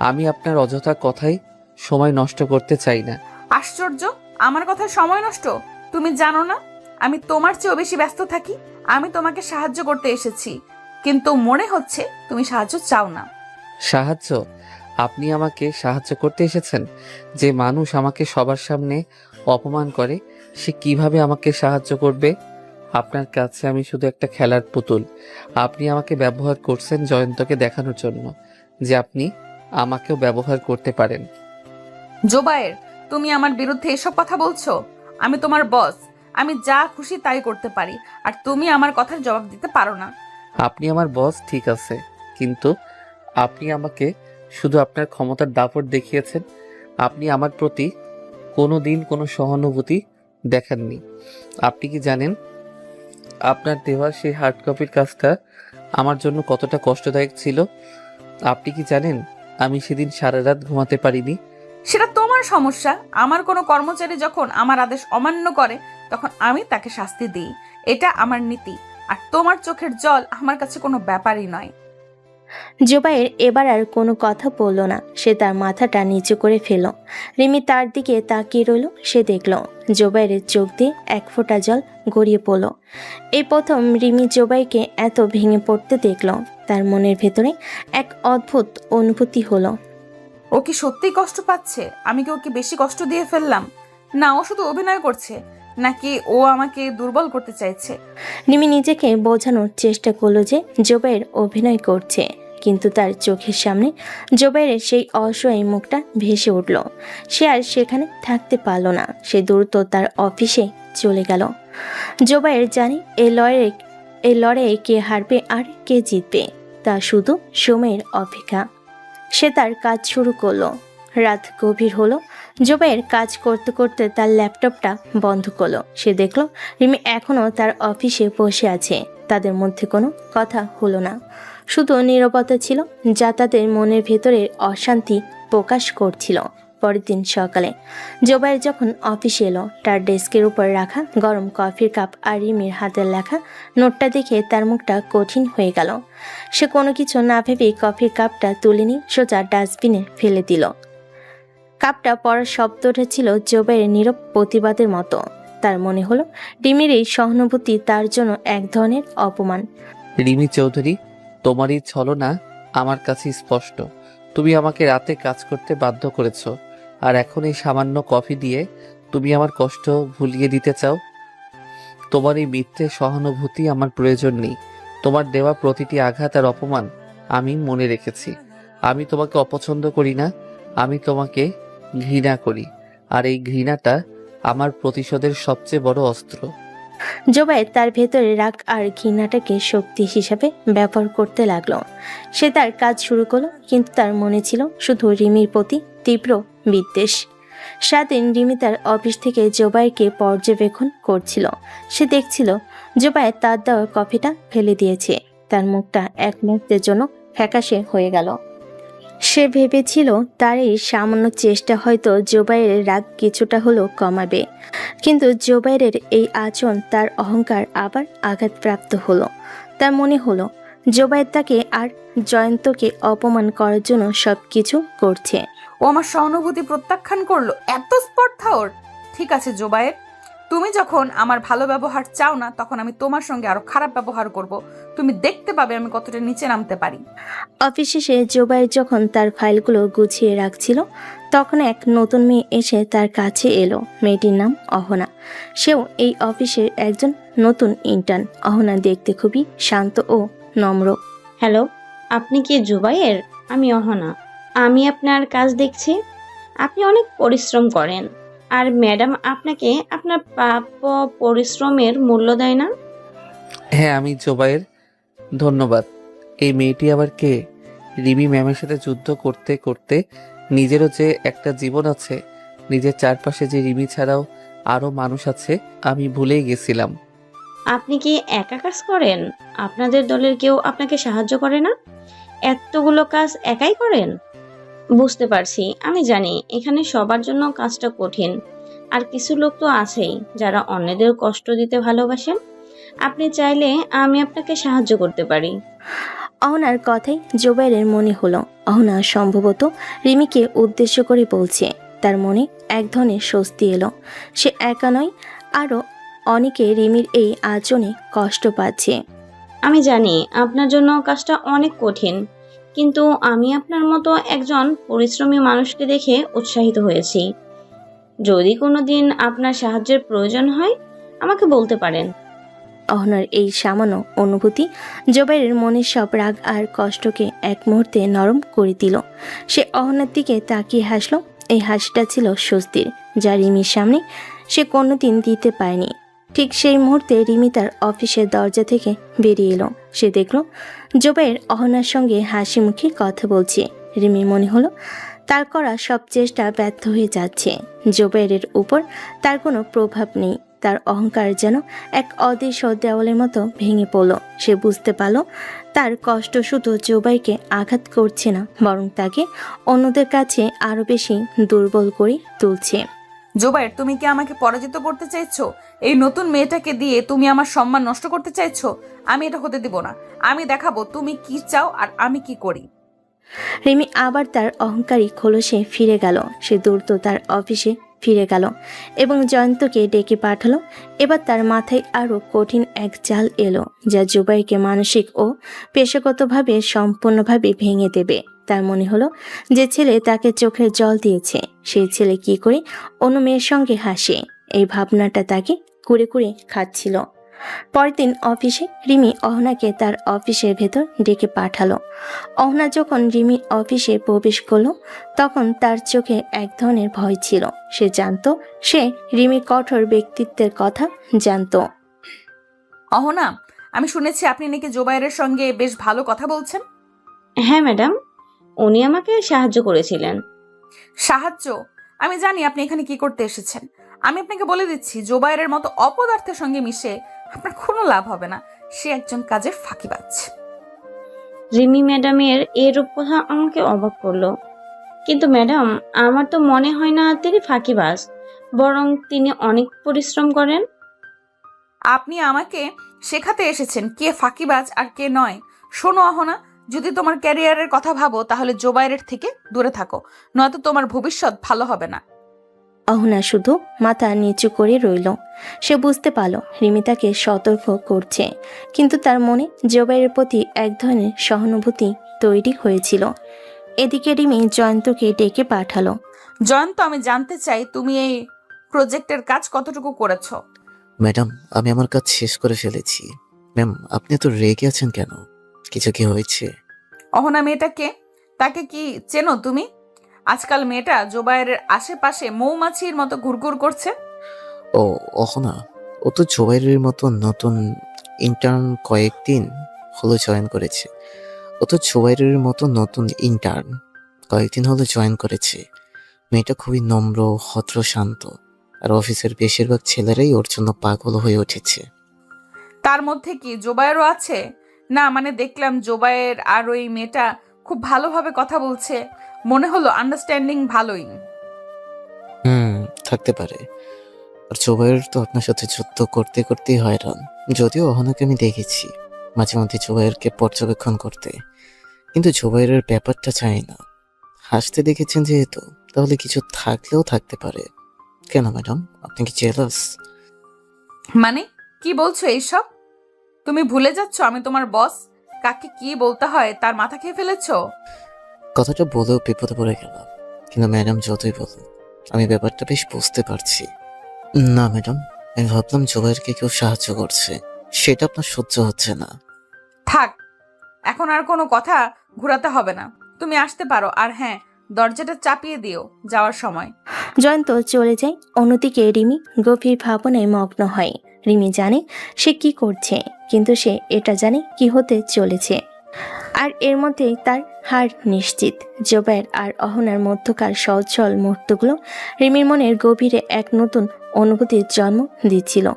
আমি আপনার অযথা কথায় সময় নষ্ট করতে চাই না। আশ্চর্য, আমার কথায় সময় নষ্ট? তুমি জানো না আমি তোমার চেয়েও বেশি ব্যস্ত থাকি। আমি তোমাকে সাহায্য করতে এসেছি, কিন্তু মনে হচ্ছে তুমি সাহায্য চাও না। সাহায্য? আপনি আমাকে সাহায্য করতে এসেছেন? যে মানুষ আমাকে সবার সামনে অপমান করে, সে কিভাবে আমাকে সাহায্য করবে? আপনার কাছে আমি শুধু একটা খেলার পুতুল। আপনি আমাকে ব্যবহার করছেন জয়ন্তকে দেখানোর জন্য যে আপনি আমাকেও ব্যবহার করতে পারেন। জোবায়ের, তুমি আমার বিরুদ্ধে এসব কথা বলছো? আমি তোমার বস, আমি যা খুশি তাই করতে পারি, আর তুমি আমার কথার জবাব দিতে পারো না। আপনি আমার বস, ঠিক আছে, কিন্তু আপনি আমাকে শুধু আপনার ক্ষমতার দাপট দেখিয়েছেন। আপনি আমার প্রতি কোনো দিন কোনো সহানুভূতি দেখাননি। আপনি কি জানেন আপনার দেওয়া সেই হার্ড কপির কাজটা আমার জন্য কতটা কষ্টদায়ক ছিল? আপনি কি জানেন আমি সেদিন সারা রাত ঘুমাতে পারিনি? সেটা তোমার সমস্যা। আমার কোনো কর্মচারী যখন আমার আদেশ অমান্য করে তখন আমি তাকে শাস্তি দিই। এটা আমার নীতি। আর তোমার চোখের জল আমার কাছে কোনো ব্যাপারই নয়। জোবায়ের এবার আর কোনো কথা বলল না। সে তার মাথাটা নিচু করে ফেল। রিমি তার দিকে তাকিয়ে রইল। সে দেখল জোবায়ের চোখ দিয়ে এক ফোঁটা জল গড়িয়ে পড়ল। এই প্রথম রিমি জোবাইকে এত ভেঙে পড়তে দেখল। তার মনের ভেতরে এক অদ্ভুত অনুভূতি হলো। ও কি সত্যিই কষ্ট পাচ্ছে? আমি কি ওকে বেশি কষ্ট দিয়ে ফেললাম? না, ও শুধু অভিনয় করছে, নাকি ও আমাকে দুর্বল করতে চাইছে? রিমি নিজেকে বোঝানোর চেষ্টা করলো যে জোবাইর অভিনয় করছে, কিন্তু তার চোখের সামনে জোবাইরের সেই অসহায় মুখটা ভেসে উঠল। সে আর সেখানে থাকতে পারল না। সে দ্রুত তার অফিসে চলে গেল। জোবাইর জানে এই লড়াইয়ে কে হারবে আর কে জিতবে তা শুধু সময়ের অপেক্ষা। সে তার কাজ শুরু করলো। রাত গভীর হলো। জোবাইর কাজ করতে করতে তার ল্যাপটপটা বন্ধ করলো। সে দেখলো রিমি এখনও তার অফিসে বসে আছে। তাদের মধ্যে কোনো কথা হলো না, শুধু নীরবতা ছিল যা তাদের মনের ভেতরে অশান্তি প্রকাশ করছিল। পরের দিন সকালে জোবাইর যখন অফিসে এলো, তার ডেস্কের উপর রাখা গরম কফির কাপ আর রিমির হাতের লেখা নোটটা দেখে তার মুখটা কঠিন হয়ে গেল। সে কোনো কিছু না ভেবেই কফির কাপটা তুলে নিয়ে সোজা ডাস্টবিনে ফেলে দিল। কাপটা পড়ার শব্দটা ছিল জোবাইরের নীরব প্রতিবাদের মতো। তার মনে হলো রিমির এই সহানুভূতি তার জন্য এক ধরনের অপমান। রিমি চৌধুরী, তোমার এই ছলনা আমার কাছে স্পষ্ট। তুমি আমাকে রাতে কাজ করতে বাধ্য করেছো, আর এখন এই সামান্য কফি দিয়ে তুমি আমার কষ্ট ভুলিয়ে দিতে চাও। তোমার এই মিথ্যে সহানুভূতি আমার প্রয়োজন নেই। তোমার দেওয়া প্রতিটি আঘাত আর অপমান আমি মনে রেখেছি। আমি তোমাকে অপছন্দ করি না, আমি তোমাকে ঘৃণা করি, আর এই ঘৃণাটা আমার প্রতিশোধের সবচেয়ে বড় অস্ত্র। জোবাইর তার ভেতরে রাগ আর ঘৃণাটাকে শক্তি হিসাবে ব্যবহার করতে লাগলো। সে তার কাজ শুরু করলো, কিন্তু তার মনে ছিল শুধু রিমির প্রতি তীব্র বিদ্বেষ। সারাদিন রিমি তার অফিস থেকে জোবাইরকে পর্যবেক্ষণ করছিল। সে দেখছিল জোবাইর তার দেওয়া কফিটা ফেলে দিয়েছে। তার মুখটা এক মুহূর্তের জন্য ফ্যাকাশে হয়ে গেল। সে ভেবেছিল তার এই সামান্য চেষ্টা হয়তো জোবাইরের রাগ কিছুটা হলেও কমাবে, কিন্তু জোবাইরের এই আচরণ তার অহংকার আবার আঘাতপ্রাপ্ত হলো। তার মনে হলো জোবাইর তাকে আর জয়ন্তকে অপমান করার জন্য সবকিছু করছে। ও আমার সহানুভূতি প্রত্যাখ্যান করলো? এত স্পর্ধা ওর! ঠিক আছে জোবায়ের, তুমি যখন আমার ভালো ব্যবহার চাও না, তখন আমি তোমার সঙ্গে আরো খারাপ ব্যবহার করব। তুমি দেখতে পাবে আমি কতটা নিচে নামতে পারি। অফিস শেষে জোবাইর যখন তার ফাইলগুলো গুছিয়ে রাখছিল, তখন এক নতুন মেয়ে এসে তার কাছে এলো। মেয়েটির নাম অহনা। সেও এই অফিসের একজন নতুন ইন্টার্ন। অহনা দেখতে খুবই শান্ত ও নম্র। হ্যালো, আপনি কি জুবাইয়ের? আমি অহনা। আমি আপনার কাজ দেখছি। আপনি অনেক পরিশ্রম করেন। আর ম্যাডাম আপনাকে আপনার প্রাপ্য পরিশ্রমের মূল্য দেয় না? হ্যাঁ, আমি জোবাইর। ধন্যবাদ। এই মেয়েটি আবার কে? রিমি ম্যামের সাথে যুদ্ধ করতে করতে নিজেরও যে একটা জীবন আছে, নিজের চারপাশে যে রিমি ছাড়াও আরো মানুষ আছে, আমি ভুলেই গেছিলাম। আপনি কি একা কাজ করেন? আপনাদের দলের কেউ আপনাকে সাহায্য করে না? এতগুলো কাজ একাই করেন? বুঝতে পারছি, আমি জানি এখানে সবার জন্য কাজটা কঠিন। আর কিছু লোক তো আছেই যারা অন্যদের কষ্ট দিতে ভালোবাসেন। আপনি চাইলে আমি আপনাকে সাহায্য করতে পারি। অহনার কথাই জোবাইরের মনে হলো অহনা সম্ভবত রিমিকে উদ্দেশ্য করে বলছে। তার মনে এক ধরনের স্বস্তি এলো। সে একা নয়, আরও অনেকে রিমির এই আচরণে কষ্ট পাচ্ছে। আমি জানি আপনার জন্য কাজটা অনেক কঠিন, কিন্তু আমি আপনার মতো একজন পরিশ্রমী মানুষকে দেখে উৎসাহিত হয়েছি। যদি কোনোদিন আপনার সাহায্যের প্রয়োজন হয় আমাকে বলতে পারেন। অহনার এই সামান্য অনুভূতি জোবাইরের মনের সব রাগ আর কষ্টকে এক মুহূর্তে নরম করে দিল। সে অহনার দিকে তাকিয়ে হাসলো। এই হাসিটা ছিল স্বস্তির, যা রিমির সামনে সে কোনোদিন দিতে পায়নি। ঠিক সেই মুহূর্তে রিমি তার অফিসের দরজা থেকে বেরিয়ে এলো। সে দেখল জোবাইর অহনার সঙ্গে হাসি মুখে কথা বলছে। রিমির মনে হলো তার করা সব চেষ্টা ব্যর্থ হয়ে যাচ্ছে। জোবাইরের উপর তার কোনো প্রভাব নেই। তার অহংকার যেন এক অদৃশ্য দেওয়ালের মতো ভেঙে পড়ল। সে বুঝতে পারল তার কষ্ট শুধু জোবাইকে আঘাত করছে না, বরং তাকে অন্যদের কাছে আরো বেশি দুর্বল করে তুলছে। জোবাইর, তুমি কি আমাকে পরাজিত করতে চাইছো? এই নতুন মেয়েটাকে দিয়ে তুমি আমার সম্মান নষ্ট করতে চাইছো? আমি এটা হতে দিব না। আমি দেখাবো তুমি কি চাও আর আমি কি করি। রিমি আবার তার অহংকারী খোলসে ফিরে গেল। সে দ্রুত তার অফিসে ফিরে গেল এবং জয়ন্তকে ডেকে পাঠালো। এবার তার মাথায় আরও কঠিন এক জাল এলো, যা জুবাইরকে মানসিক ও পেশাগতভাবে সম্পূর্ণভাবে ভেঙে দেবে। তার মনে হলো যে ছেলে তাকে চোখের জল দিয়েছে, সেই ছেলে কি করে অন্য মেয়ের সঙ্গে হাসে। এই ভাবনাটা তাকে কুড়ে কুড়ে খাচ্ছিল। পরের দিন অফিসে রিমি অহনাকে তার অফিসের ভেতর ডেকে পাঠালো। অহনা যখন রিমির অফিসে প্রবেশ করলো তখন তার চোখে এক ধরনের ভয় ছিল। সে জানতো সে রিমির কঠোর ব্যক্তিত্বের কথা জানতো। অহনা, আমি শুনেছি আপনি নাকি জোবাইরের সঙ্গে বেশ ভালো কথা বলছেন। হ্যাঁ ম্যাডাম, উনি আমাকে সাহায্য করেছিলেন। সাহায্য? আমি জানি আপনি এখানে কি করতে এসেছেন। আমি আপনাকে বলে দিচ্ছি, জোবাইরের মতো অপদার্থের সঙ্গে মিশে আপনার কোনো লাভ হবে না। সে একজন কাজের ফাঁকিবাজ। রিমি ম্যাডামের এই রূপকথা আমাকে অবাক করলো। কিন্তু ম্যাডাম, আমার তো মনে হয় না তিনি ফাঁকিবাজ, বরং তিনি অনেক পরিশ্রম করেন। আপনি আমাকে শেখাতে এসেছেন কে ফাঁকিবাজ আর কে নয়। শোনো অহনা, যদি তোমার ক্যারিয়ারের কথা ভাবো তাহলে জোবাইরের থেকে দূরে থাকো, নয়তো তোমার ভবিষ্যৎ ভালো হবে না। অহনা শুধু মাথা নিচু করে রইল। সে বুঝতে পারল রিমি তাকে সতর্ক করছে, কিন্তু তার মনে জোবাইরের প্রতি এক ধরনের সহানুভূতি তৈরি হয়েছিল। এদিকে রিমি জয়ন্তকে ডেকে পাঠালো। জয়ন্ত, আমি জানতে চাই তুমি এই প্রজেক্টের কাজ কতটুকু করেছো। ম্যাডাম, আমি আমার কাজ শেষ করে ফেলেছি। ম্যাম, আপনি তো রেগে আছেন কেন? কিছু কি হয়েছে? অহনা মেয়েটাকে, তাকে কি চেনো তুমি? আজকাল মেয়েটা জোবাইরের আশেপাশে মৌমাছির মতো ঘুরঘুর করছে। ও, অহনা, ও তো জোবাইরের মতো নতুন ইন্টার্ন কয়েকদিন হলো জয়েন করেছে। মেয়েটা খুবই নম্র, ভদ্র, শান্ত। আর অফিসের বেশিরভাগ ছেলেরাই ওর জন্য পাগল হয়ে উঠেছে। তার মধ্যে কি জোবাইরও আছে? না মানে দেখলাম জোবাইর আর ওই মেয়েটা খুব ভালোভাবে কথা বলছে, মনে হলো আন্ডারস্ট্যান্ডিং ভালোই। থাকতে পারে। আর জোবাইর তো আপনার সাথে যুদ্ধ করতে করতেই হয়রান। যদিও অহনাকে আমি দেখেছি মাঝে মধ্যে জোবাইরকে পর্যবেক্ষণ করতে, কিন্তু জোবাইরের ব্যাপারটা চাই না। হাসতে দেখেছেন যেহেতু, তাহলে কিছু থাকলেও থাকতে পারে। কেন ম্যাডাম, আপনি কি জেলাস? মানে কি বলছো এইসব? তুমি ভুলে যাচ্ছ আমি তোমার বস। কাকে কি বলতে হয় তার মাথা খেয়ে ফেলেছো। কথাটা বলেও বিপদে পড়ে গেলাম। কিন্তু ম্যাডাম যতই বলুন, আমি ব্যাপারটা বেশ বুঝতে পারছি। না ম্যাডাম, আমি ভাবলাম জোবাইরকে কেউ সাহায্য করছে, সেটা আপনার সহ্য হচ্ছে না। থাক, এখন আর কোনো কথা ঘুরাতে হবে না। তুমি আসতে পারো। আর হ্যাঁ, দরজাটা চাপিয়ে দিও যাওয়ার সময়। জয়ন্ত চলে যায়। অন্যদিকে রিমি গভীর ভাবনায় মগ্ন হয়। রিমি জানে সে কি করছে, কিন্তু সে এটা জানে কি হতে চলেছে। আর এর মধ্যেই তার হার নিশ্চিত। জোবায়ের আর অহনার মধ্যকার সচ্ছল মুহূর্তগুলো রিমির মনের গভীরে এক নতুন অনুভূতির জন্ম দিচ্ছিল।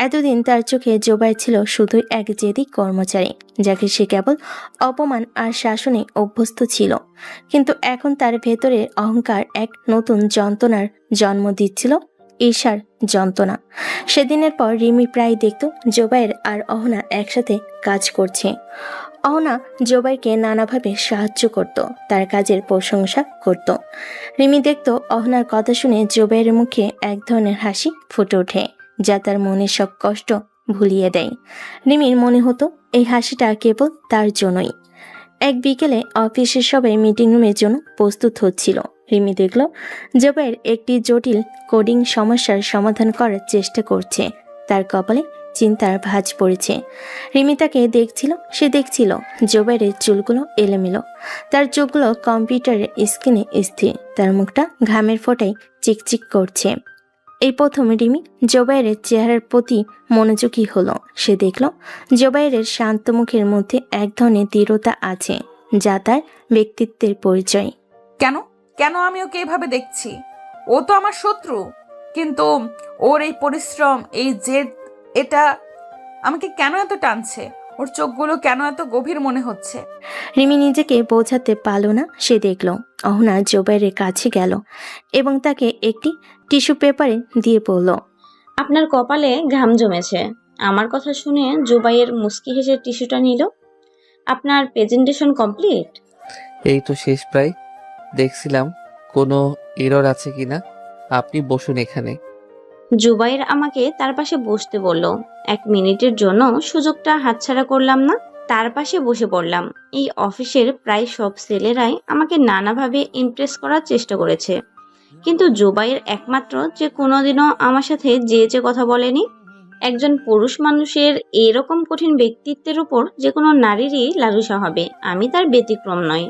এতদিন তার চোখে জোবায়ের ছিল শুধুই এক জেদি কর্মচারী, যাকে সে কেবল অপমান আর শাসনে অভ্যস্ত ছিল। কিন্তু এখন তার ভেতরের অহংকার এক নতুন যন্ত্রণার জন্ম দিচ্ছিল, ঈর্ষার যন্ত্রণা। সেদিনের পর রিমি প্রায় দেখত জোবায়ের আর অহনা একসাথে কাজ করছে। অহনা জোবাইকে নানাভাবে সাহায্য করত, তার কাজের প্রশংসা করত। রিমি দেখত অহনার কথা শুনে জোবাইয়ের মুখে এক ধরনের হাসি ফুটে ওঠে, যা তার মনের সব কষ্ট ভুলিয়ে দেয়। রিমির মনে হতো এই হাসিটা কেবল তার জন্যই। এক বিকেলে অফিসের সবাই মিটিং রুমের জন্য প্রস্তুত হচ্ছিল। রিমি দেখল জোবাইর একটি জটিল কোডিং সমস্যার সমাধান করার চেষ্টা করছে। তার কপালে চিন্তার ভাঁজ পড়েছে। রিমি তাকে দেখছিল, সে দেখছিল জোবাইরের চুলগুলো এলোমেলো, তার চোখগুলো কম্পিউটারের স্ক্রিনে স্থির, তার মুখটা ঘামের ফোঁটায় চিকচিক করছে। এই প্রথম রিমি জোবাইরের চেহারার প্রতি মনোযোগী হলো। সে দেখল জোবাইরের শান্ত মুখের মধ্যে এক ধরনের দৃঢ়তা আছে, যা তার ব্যক্তিত্বের পরিচয়। কেন কেন আমি ওকে এভাবে দেখছি? ও তো আমার শত্রু, কিন্তু ওর এই পরিশ্রম, এই জেদ, এটা আমাকে কেন এত টানছে? ওর চোখগুলো কেন এত গভীর মনে হচ্ছে? রিমি নিজেকে বোঝাতে পারল না। সে দেখল অহনা জোবাইরের কাছে গেল এবং তাকে একটি টিস্যু পেপারে দিয়ে বলল, আপনার কপালে ঘাম জমেছে। আমার কথা শুনে জুবাইয়ের মুস্কি হেসে টিস্যুটা নিল। আপনার প্রেজেন্টেশন কমপ্লিট? এই তো শেষ প্রায়। দেখছিলাম কোনো এরর আছে কিনা। আপনি বসুন এখানে। জুবাইর আমাকে তার পাশে বসতে বলল। 1 মিনিটের জন্য সুযোগটা হাতছাড়া করলাম না, তার পাশে বসে পড়লাম। এই অফিসের প্রায় সব ছেলেরাই আমাকে নানাভাবে ইমপ্রেস করার চেষ্টা করেছে, কিন্তু জুবাইর একমাত্র যে কোনোদিনও আমার সাথে যে কথা বলেনি। একজন পুরুষ মানুষের এরকম কঠিন ব্যক্তিত্বের উপর যে কোনো নারীরই লালসা হবে, আমি তার ব্যতিক্রম নয়।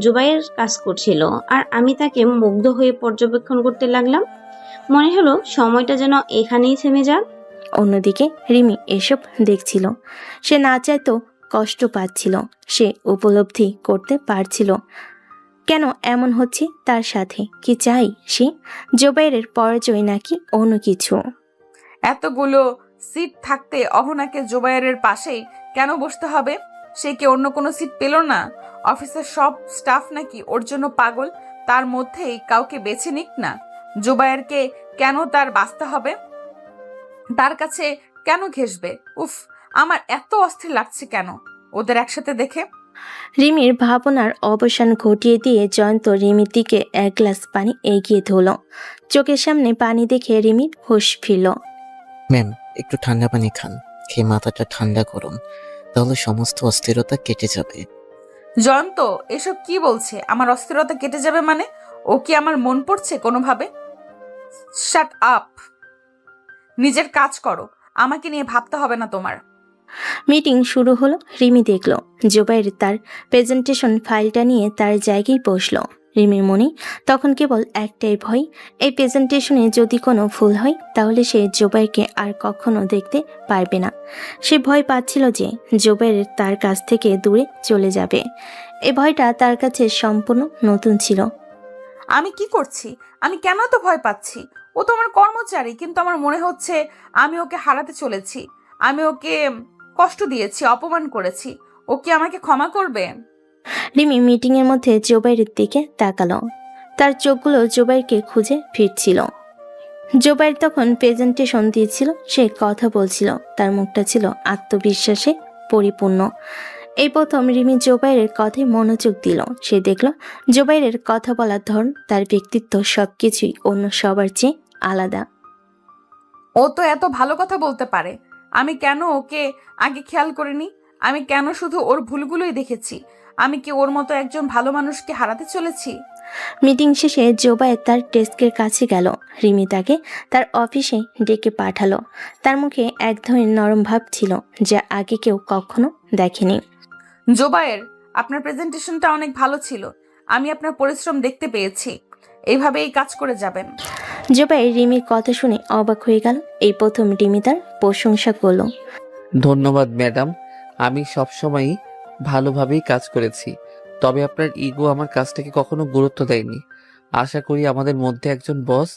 জুবাইর কাজ করছিল আর আমি তাকে মুগ্ধ হয়ে পর্যবেক্ষণ করতে লাগলাম। মনে হলো সময়টা যেন এখানেই থেমে যাক। অন্যদিকে রিমি এসব দেখছিল। সে না চাইতো কষ্ট পাচ্ছিল। সে উপলব্ধি করতে পারছিল কেন এমন হচ্ছে তার সাথে। কি চাই সে? জোবাইরের পরাজয় নাকি অন্য কিছু? এতগুলো সিট থাকতে অহনাকে জোবায়েরের পাশেই কেন বসতে হবে? সে কি অন্য কোনো সিট পেল না? অফিসের সব স্টাফ নাকি ওর জন্য পাগল? তার মধ্যেই কাউকে বেছে নিক না। জোবায়েরকে কেন তার বাঁচতে হবে? তার কাছে কেন ঘেঁষবে? উফ, আমার এত অস্থির লাগছে কেন ওদের একসাথে দেখে। রিমির ভাবনার অবসান ঘটিয়ে দিয়ে জয়ন্ত রিমির দিকে এক গ্লাস পানি এগিয়ে ধরল। চোখের সামনে পানি দেখে রিমির হুঁশ ফিরল। ম্যাম, একটু ঠান্ডা পানি খান, খেয়ে মাথাটা ঠান্ডা করুন, তাহলে সমস্ত অস্থিরতা কেটে যাবে। জয়ন্ত এসব কি বলছে? আমার অস্থিরতা কেটে যাবে মানে? ও কি আমার মন পড়ছে কোনোভাবে? শাট আপ, নিজের কাজ করো, আমাকে নিয়ে ভাবতে হবে না তোমার। মিটিং শুরু হলো। রিমি দেখল জোবাইর তার প্রেজেন্টেশন ফাইলটা নিয়ে তার জায়গায় বসল। রিমির মনে তখন কেবল একটাই ভয়, এই প্রেজেন্টেশনে যদি কোনো ভুল হয় তাহলে সে জোবাইরকে আর কখনো দেখতে পারবে না। সে ভয় পাচ্ছিল যে জোবাইর তার কাছ থেকে দূরে চলে যাবে। এই ভয়টা তার কাছে সম্পূর্ণ নতুন ছিল। আমি কি করছি? আমি কেন এত ভয় পাচ্ছি? ও তো আমার কর্মচারী, কিন্তু আমার মনে হচ্ছে আমি ওকে হারাতে চলেছি। আমি ওকে কষ্ট দিয়েছি, অপমান করেছি। ও কি আমাকে ক্ষমা করবে? রিমি মিটিংয়ের মধ্যে জোবাইরের দিকে তাকালো। তার চোখগুলো জোবাইরকে খুঁজে ফিরছিল। জোবাইর তখন প্রেজেন্টেশন দিয়েছিল, সে কথা বলছিল, তার মুখটা ছিল আত্মবিশ্বাসে পরিপূর্ণ। এই প্রথম রিমি জোবাইরের কথায় মনোযোগ দিল। সে দেখল জোবাইরের কথা বলার ধরন, তার ব্যক্তিত্ব সবকিছুই অন্য সবার চেয়ে আলাদা। ও তো এত ভালো কথা বলতে পারে, আমি কেন ওকে আগে খেয়াল করিনি? আমি কেন শুধু ওর ভুলগুলোই দেখেছি? আমি কি ওর মতো একজন ভালো মানুষকে হারাতে চলেছি? মিটিং শেষে জোবাইর তার ডেস্কের কাছে গেল। রিমি তাকে তার অফিসে ডেকে পাঠালো। তার মুখে এক ধরনের নরম ভাব ছিল, যা আগে কেউ কখনো দেখেনি। জোবায়ের, আপনার প্রেজেন্টেশনটা অনেক ভালো ছিল। আমি আপনার পরিশ্রম দেখতে পেয়েছি, এইভাবেই কাজ করে যাবেন। জুবাইর রিমির কথা শুনে অবাক হয়ে গেল। এই প্রথম রিমি তার প্রশংসা করলো। ধন্যবাদ ম্যাডাম, আমি সবসময়ই ভালোভাবেই কাজ করেছি, তবে আপনার ইগো আমার কাজটাকে কখনো গুরুত্ব দেয়নি। আশা করি আমাদের মধ্যে একজন বস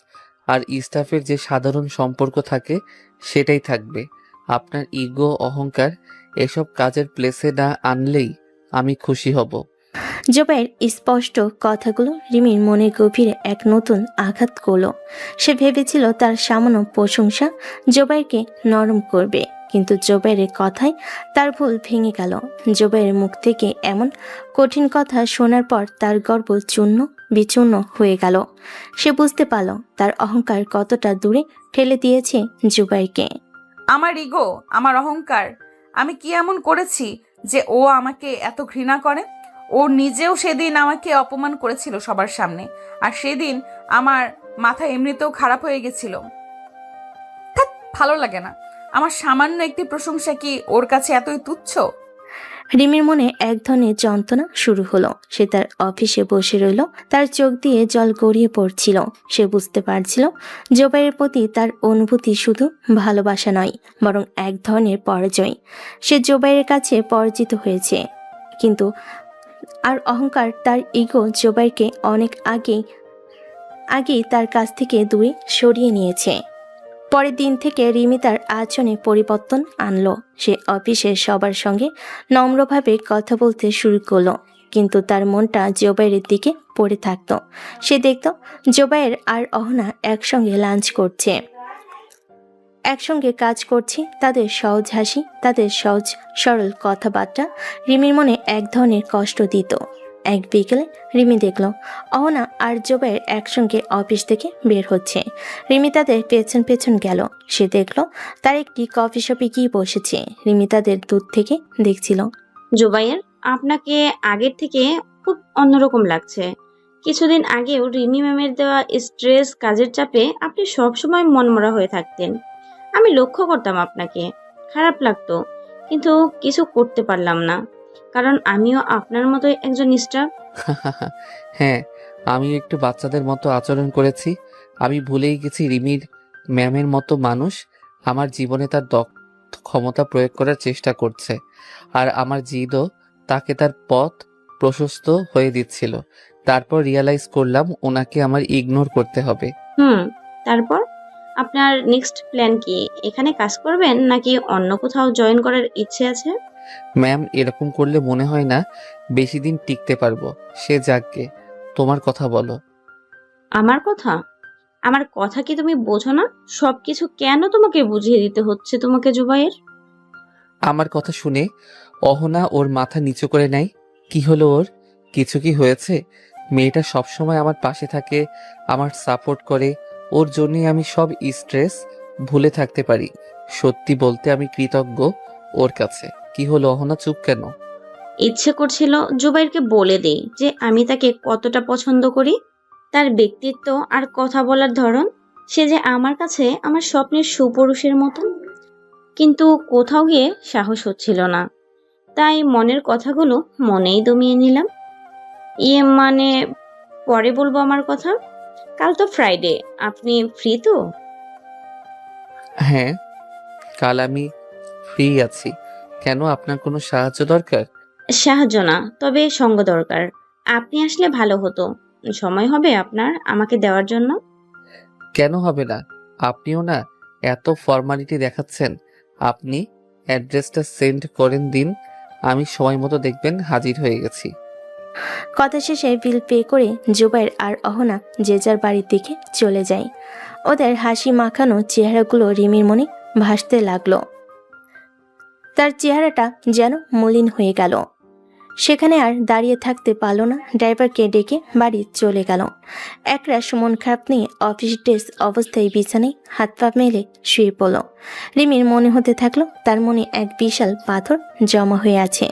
আর স্টাফের যে সাধারণ সম্পর্ক থাকে সেটাই থাকবে। আপনার ইগো, অহংকার এসব কাজের প্লেসে না আনলেই আমি খুশি হব। জুবাইর স্পষ্ট কথাগুলো রিমির মনে গভীরে এক নতুন আঘাত করলো। সে ভেবেছিল তার সামান্য প্রশংসা জুবাইরকে নরম করবে, কিন্তু জুবাইরের কথায় তার ভুল ভেঙে গেল। জুবাইরের মুখ থেকে এমন কঠিন কথা শোনার পর তার গর্ব চূর্ণ বিচূর্ণ হয়ে গেল। সে বুঝতে পারল তার অহংকার কতটা দূরে ঠেলে দিয়েছে জুবাইরকে। আমার ইগো, আমার অহংকার, আমি কি এমন করেছি যে ও আমাকে এত ঘৃণা করে? ও নিজেও সেদিন আমাকে অপমান করেছিল সবার সামনে, আর সেদিন আমার মাথা এমনিতেও খারাপ হয়ে গেছিল। ধ্যাৎ, ভালো লাগে না। আমার সামান্য একটি প্রশংসা কি ওর কাছে এতই তুচ্ছ? রিমির মনে এক ধরনের যন্ত্রণা শুরু হলো। সে তার অফিসে বসে রইল, তার চোখ দিয়ে জল গড়িয়ে পড়ছিল। সে বুঝতে পারছিল জুবাইরের প্রতি তার অনুভূতি শুধু ভালোবাসা নয়, বরং এক ধরনের পরাজয়। সে জুবাইরের কাছে পরাজিত হয়েছে, কিন্তু আর অহংকার, তার ইগো জুবাইরকে অনেক আগেই তার কাছ থেকে দূরে সরিয়ে নিয়েছে। পরের দিন থেকে রিমি তার আচরণে পরিবর্তন আনলো। সে অফিসের সবার সঙ্গে নম্রভাবে কথা বলতে শুরু করলো, কিন্তু তার মনটা জুবাইরের দিকে পড়ে থাকতো। সে দেখত জুবাইর আর অহনা একসঙ্গে লাঞ্চ করছে, একসঙ্গে কাজ করছে। তাদের সহজ হাসি, তাদের সহজ সরল কথাবার্তা রিমির মনে এক ধরনের কষ্ট দিত। এক বিকেলে রিমি দেখল অহনা আর জুবাইর একসঙ্গে অফিস থেকে বের হচ্ছে। রিমি তাদের পেছন পেছন গেল। সে দেখল তার একটি কফি শপে গিয়ে বসেছে। রিমি তাদের দূর থেকে দেখছিল। জুবাইর, আপনাকে আগের থেকে খুব অন্যরকম লাগছে। কিছুদিন আগেও রিমি ম্যামের দেওয়া স্ট্রেস, কাজের চাপে আপনি সবসময় মনমরা হয়ে থাকতেন। আমি লক্ষ্য করতাম আপনাকে, খারাপ লাগতো, কিন্তু কিছু করতে পারলাম না, কারণ আমিও আপনার মতোই একজন স্টাফ। হ্যাঁ, আমিও একটু বাচ্চাদের মতো আচরণ করেছি। আমি ভুলেই গেছি রিমির ম্যামের মতো মানুষ আমার জীবনে তার দক্ষ ক্ষমতা প্রয়োগ করার চেষ্টা করছে, আর আমার জিদও তাকে তার পথ প্রশস্ত হয়ে দিচ্ছিল। তারপর রিয়ালাইজ করলাম ওনাকে আমার ইগনোর করতে হবে। তারপর আপনার নেক্সট প্ল্যান কি? এখানে কাজ করবেন নাকি অন্য কোথাও জয়েন করার ইচ্ছে আছে? ম্যাম, এরকম করলে মনে হয় না বেশি দিন টিকতে পারবো। সে যাকগে, তোমার কথা বলো। আমার কথা? আমার কথা কি তুমি বোঝো না? সবকিছু কেন তোমাকে বুঝিয়ে দিতে হচ্ছে তোমাকে, জুবাইর? আমার কথা শুনে অহনা ওর মাথা নিচু করে নেয়। কি হলো ওর? কিছু কি হয়েছে? মেয়েটা সবসময় আমার পাশে থাকে, আমার সাপোর্ট করে। ওর জন্যই আমি সব স্ট্রেস ভুলে থাকতে পারি। সত্যি বলতে আমি কৃতজ্ঞ ওর কাছে। কি হলো অহনা, চুপ কেন? ইচ্ছে করছিল জুবাইরকে বলে দেই যে আমি তাকে কতটা পছন্দ করি, তার ব্যক্তিত্ব আর কথা বলার ধরন। সে যে আমার কাছে আমার স্বপ্নের সুপুরুষের মতন, কিন্তু কোথাও গিয়ে সাহস হচ্ছিল না। তাই মনের কথাগুলো মনেই দমিয়ে নিলাম। মানে, পরে বলবো আমার কথা। কাল তো ফ্রাইডে, আপনি ফ্রি তো? হ্যাঁ, কাল আমি ফ্রি আছি। কেন, আপনার কোনো সাহায্য দরকার? সাহায্য না, তবে সঙ্গ দরকার। আপনি আসলে ভালো হতো। সময় হবে আপনার আমাকে দেওয়ার জন্য? কেন হবে না? আপনিও না এত ফর্মালিটি দেখাচ্ছেন। আপনি অ্যাড্রেসটা সেন্ড করেন দিন, আমি সময় মতো দেখবেন হাজির হয়ে গেছি। কথা শেষে বিল পে করে জুবাইর আর অহনা যে যার বাড়ির দিকে চলে যায়। ওদের হাসি মাখানো চেহারাগুলো রিমির মনে ভাসতে লাগলো। তার চেহারাটা যেন মলিন হয়ে গেল। সেখানে আর দাঁড়িয়ে থাকতে পারল না, ড্রাইভারকে ডেকে বাড়ি চলে গেল। একরাশ মন খারাপ নিয়ে অফিস ড্রেস অবস্থায় বিছানায় হাত পা মেলে শুয়ে পড়ল। রিমির মনে হতে থাকলো তার মনে এক বিশাল পাথর জমা হয়ে আছে,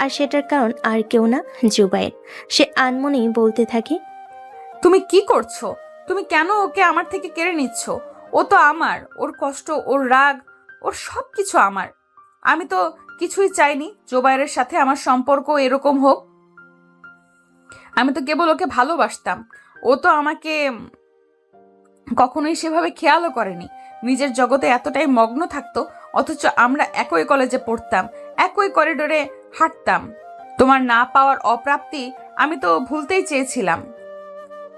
আর সেটার কারণ আর কেউ না, জুবাইর। সে আনমনেই বলতে থাকে, তুমি কি করছো? তুমি কেন ওকে আমার থেকে কেড়ে নিচ্ছ? ও তো আমার, ওর কষ্ট, ওর রাগ, ওর সব কিছু আমার। আমি তো কিছুই চাইনি জুবাইরের সাথে আমার সম্পর্ক এরকম হোক। আমি তো কেবল ওকে ভালোবাসতাম। ও ও তো আমাকে কখনোই সেভাবে খেয়ালও করেনি। নিজের জগতে এতটাই মগ্ন থাকতো, অথচ আমরা একই কলেজে পড়তাম, একই করিডোরে হাঁটতাম। তোমার না পাওয়ার অপ্রাপ্তি আমি তো ভুলতেই চেয়েছিলাম।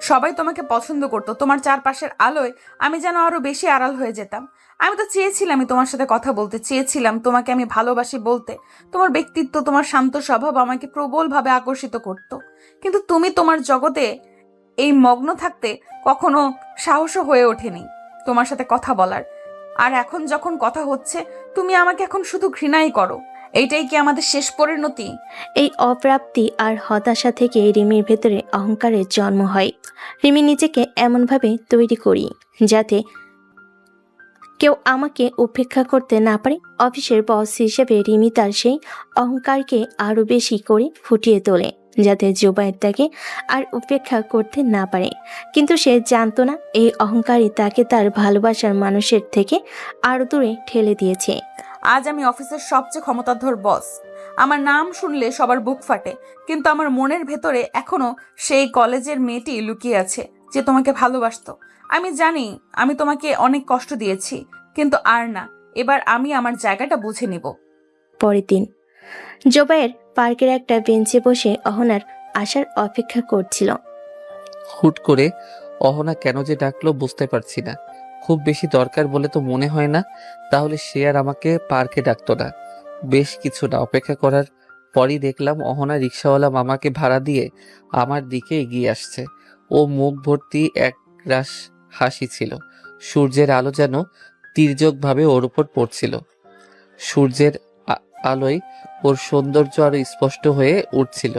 সবাই তোমাকে পছন্দ করতো, তোমার চারপাশের আলোয় আমি যেন আরো বেশি আড়াল হয়ে যেতাম। আমি তো চেয়েছিলামই তোমার সাথে কথা বলতে, চেয়েছিলাম তোমাকে আমি ভালোবাসি বলতে। তোমার ব্যক্তিত্ব, তোমার শান্ত স্বভাব আমাকে প্রবলভাবে আকর্ষিত করতো। কিন্তু তুমি তোমার জগতে এই মগ্ন থাকতে কখনো সাহসও হয়ে ওঠেনি তোমার সাথে কথা বলার। আর এখন যখন কথা হচ্ছে, তুমি আমাকে এখন শুধু ঘৃণাই করো। এইটাই কি আমাদের শেষ পরিণতি? এই অপ্রাপ্তি আর হতাশা থেকে রিমির ভেতরে অহংকারের জন্ম হয়। রিমি নিজেকে এমনভাবে তৈরি করি যাতে কেউ আমাকে উপেক্ষা করতে না পারে। অফিসের বস হিসেবে রিমি তার সেই অহংকারকে আরও বেশি করে ফুটিয়ে তোলে যাতে জুবায়ের তাকে আর উপেক্ষা করতে না পারে। কিন্তু সে জানতো না এই অহংকারই তাকে তার ভালোবাসার মানুষের থেকে আরও দূরে ঠেলে দিয়েছে। আজ আমি অফিসের সবচেয়ে ক্ষমতাধর বস। আমার নাম শুনলে সবার বুক ফাটে, কিন্তু আমার মনের ভেতরে এখনো সেই কলেজের মেয়েটি লুকিয়ে আছে যে তোমাকে ভালোবাসতো। আমি জানি আমি তোমাকে অনেক কষ্ট দিয়েছি, কিন্তু আর না, এবার আমি আমার জায়গাটা বুঝে নিব। পরের দিন জুবায়ের পার্কের একটা বেঞ্চে বসে অহনার আসার অপেক্ষা করছিল। হুট করে অহনা কেন যে ডাকলো বুঝতে পারছি না। খুব বেশি দরকার বলে তো মনে হয় না, তাহলে সে আর আমাকে পার্কে ডাকতো না। বেশ কিছুটা অপেক্ষা করার পরই দেখলাম অহনা রিক্সাওয়ালা মামাকে ভাড়া দিয়ে আমার দিকে এগিয়ে আসছে। ও মুখ ভর্তি এক রাশ হাসি ছিল। সূর্যের আলো যেন তির্যকভাবে ওর উপর পড়ছিল। সূর্যের আলোয় ওর সৌন্দর্য আরো স্পষ্ট হয়ে উঠছিল।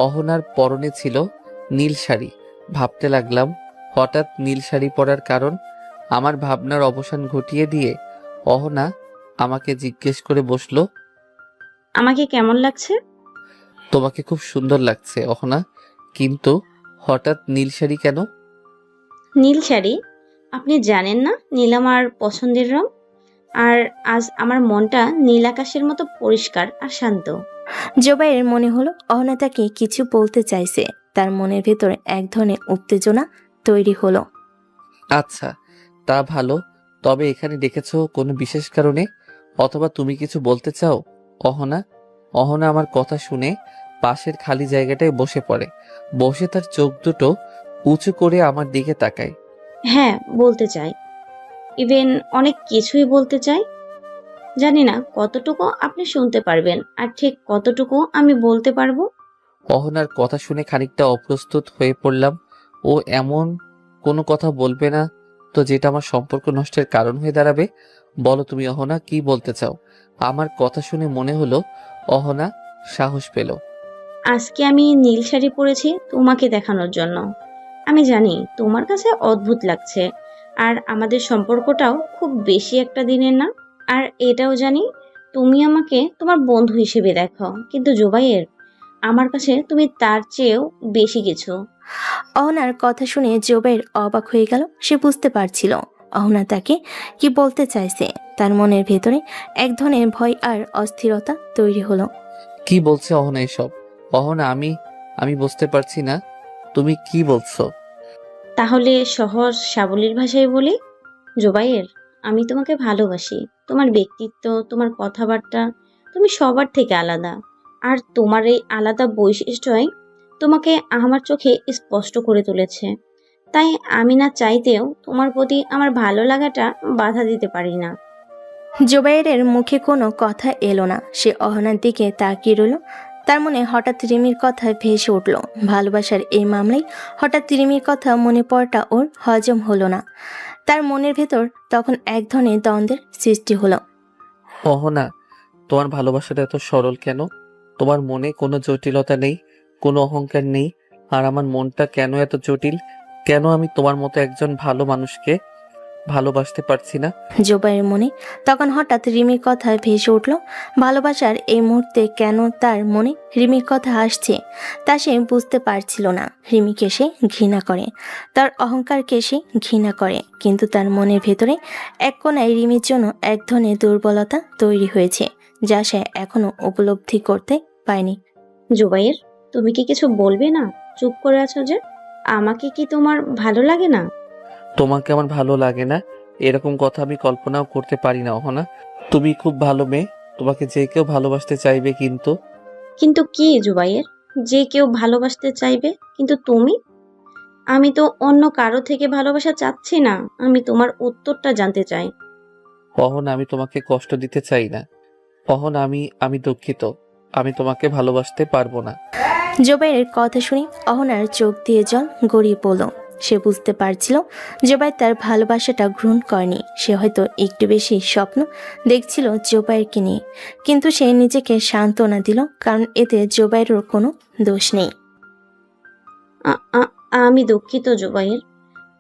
অহনার পরনে ছিল নীল শাড়ি। ভাবতে লাগলাম হঠাৎ নীল শাড়ি পরার কারণ। আমার ভাবনার অবসান ঘটিয়ে দিয়ে অহনা আমাকে জিজ্ঞেস করে বসলো, আমাকে কেমন লাগছে? তোমাকে খুব সুন্দর লাগছে অহনা, কিন্তু হঠাৎ নীল শাড়ি কেন? নীল শাড়ি? আপনি জানেন না নীল আমার পছন্দের রং? আর আজ আমার মনটা নীল আকাশের মতো পরিষ্কার আর শান্ত। জুবায়ের মনে হলো অহনা তাকে কিছু বলতে চাইছে। তার মনের ভেতরে এক ধরনের উত্তেজনা তৈরি হলো। আচ্ছা, তা ভালো। তবে এখানে ডেকেছো কোনো বিশেষ কারণে, অথবা তুমি কিছু বলতে চাও? অহনা অহনা আমার কথা শুনে পাশের খালি জায়গাটায় বসে পড়ে। বসে তার চোখ দুটো উঁচু করে আমার দিকে তাকায়। হ্যাঁ, বলতে চাই। ইভেন অনেক কিছুই বলতে চাই। জানি না কতটুকু আপনি শুনতে পারবেন আর ঠিক কতটুকু আমি বলতে পারবো। অহনার কথা শুনে খানিকটা অপ্রস্তুত হয়ে পড়লাম। ও এমন কোনো কথা বলবে না তো যেটা আমার সম্পর্ক নষ্টের কারণ হয়ে দাঁড়াবে? বলো তুমি অহনা, কি বলতে চাও? আমার কথা শুনে মনে হলো অহনা সাহস পেল। আজকে আমি নীল শাড়ি পরেছি তোমাকে দেখানোর জন্য। আমি জানি তোমার কাছে অদ্ভুত লাগছে, আর আমাদের সম্পর্কটাও খুব বেশি একটা দিনের না। আর এটাও জানি তুমি আমাকে তোমার বন্ধু হিসেবে দেখো, কিন্তু জুবাইয়ের, আমার কাছে তুমি তার চেয়েও বেশি কিছু। অহনার কথা শুনে জুবায়ের অবাক হয়ে গেল। সে বুঝতে পারছিল অহনা তাকে কি বলতে চাইছে। তার মনের ভেতরে এক ধরনের ভয় আর অস্থিরতা তৈরি হলো। কি বলছে অহনা এসব? অহনা, আমি বুঝতে পারছি না তুমি কি বলছো। তাহলে সহজ সাবলীল ভাষায় বলি, জুবাইয়ের, আমি তোমাকে ভালোবাসি। তোমার ব্যক্তিত্ব, তোমার কথাবার্তা, তুমি সবার থেকে আলাদা। আর তোমার এই আলাদা বৈশিষ্ট্যই তোমাকে আমার চোখে স্পষ্ট করে তুলেছে। তাই আমি না চাইতেও তোমার প্রতি আমার ভালো লাগাটা বাধা দিতে পারি না। জুবায়েরের মুখে কোনো কথা এলো না। সে অহনার দিকে তাকিয়ে রইল। তার মনে হঠাৎ রিমির কথা ভেসে উঠল। ভালোবাসার এই মামলায় হঠাৎ রিমির কথা মনে পড়াটা ওর হজম হলো না। তার মনের ভেতর তখন এক ধরনের দ্বন্দ্বের সৃষ্টি হলো। অহনা, তোমার ভালোবাসাটা এত সরল কেন? তোমার মনে কোনো জটিলতা নেই, কোনো অহংকার নেই। আর আমার মনটা কেন এত জটিল? কেন আমি তোমার মতো একজন ভালো মানুষকে ভালোবাসতে পারছি না? জুবাইয়ের মনে তখন হঠাৎ রিমির কথা ভেসে উঠল। ভালোবাসার এই মুহূর্তে কেন তার মনে রিমির কথা আসছে তা সে বুঝতে পারছিল না। রিমিকে সে ঘৃণা করে, তার অহংকারকে সে ঘৃণা করে, কিন্তু তার মনের ভেতরে এক কোণায় রিমির জন্য এক ধরনের দুর্বলতা তৈরি হয়েছে যা সে এখনো উপলব্ধি করতে পারেনি। জুবাইয়ের, তুমি কি কিছু বলবে না? চুপ করে আছো যে? আমাকে কি তোমার ভালো লাগে না? তোমাকে আমার ভালো লাগে না এরকম কথা আমি কল্পনাও করতে পারি না অহনা। তুমি খুব ভালো মেয়ে, তোমাকে যে কেউ ভালোবাসতে চাইবে, কিন্তু কিন্তু কি জুবাইয়ের? যে কেউ ভালোবাসতে চাইবে, কিন্তু তুমি? আমি তো অন্য কারো থেকে ভালোবাসা চাচ্ছি না। আমি তোমার উত্তরটা জানতে চাই। অহনা, আমি তোমাকে কষ্ট দিতে চাই না। অহনা, আমি দুঃখিত, আমি তোমাকে ভালোবাসতে পারবো না। জোবাইয়ের কথা শুনে অহনার চোখ দিয়ে জল গড়িয়ে পড়ল। সে বুঝতে পারছিল জোবাই তার ভালোবাসাটা গ্রহণ করেনি। সে হয়তো একটু বেশি স্বপ্ন দেখছিল জোবাইরকে নিয়ে, কিন্তু সে নিজেকে সান্ত্বনা দিল, কারণ এতে জোবাইরের কোনো দোষ নেই। আ- আ- আমি দুঃখিত জুবাইয়ের।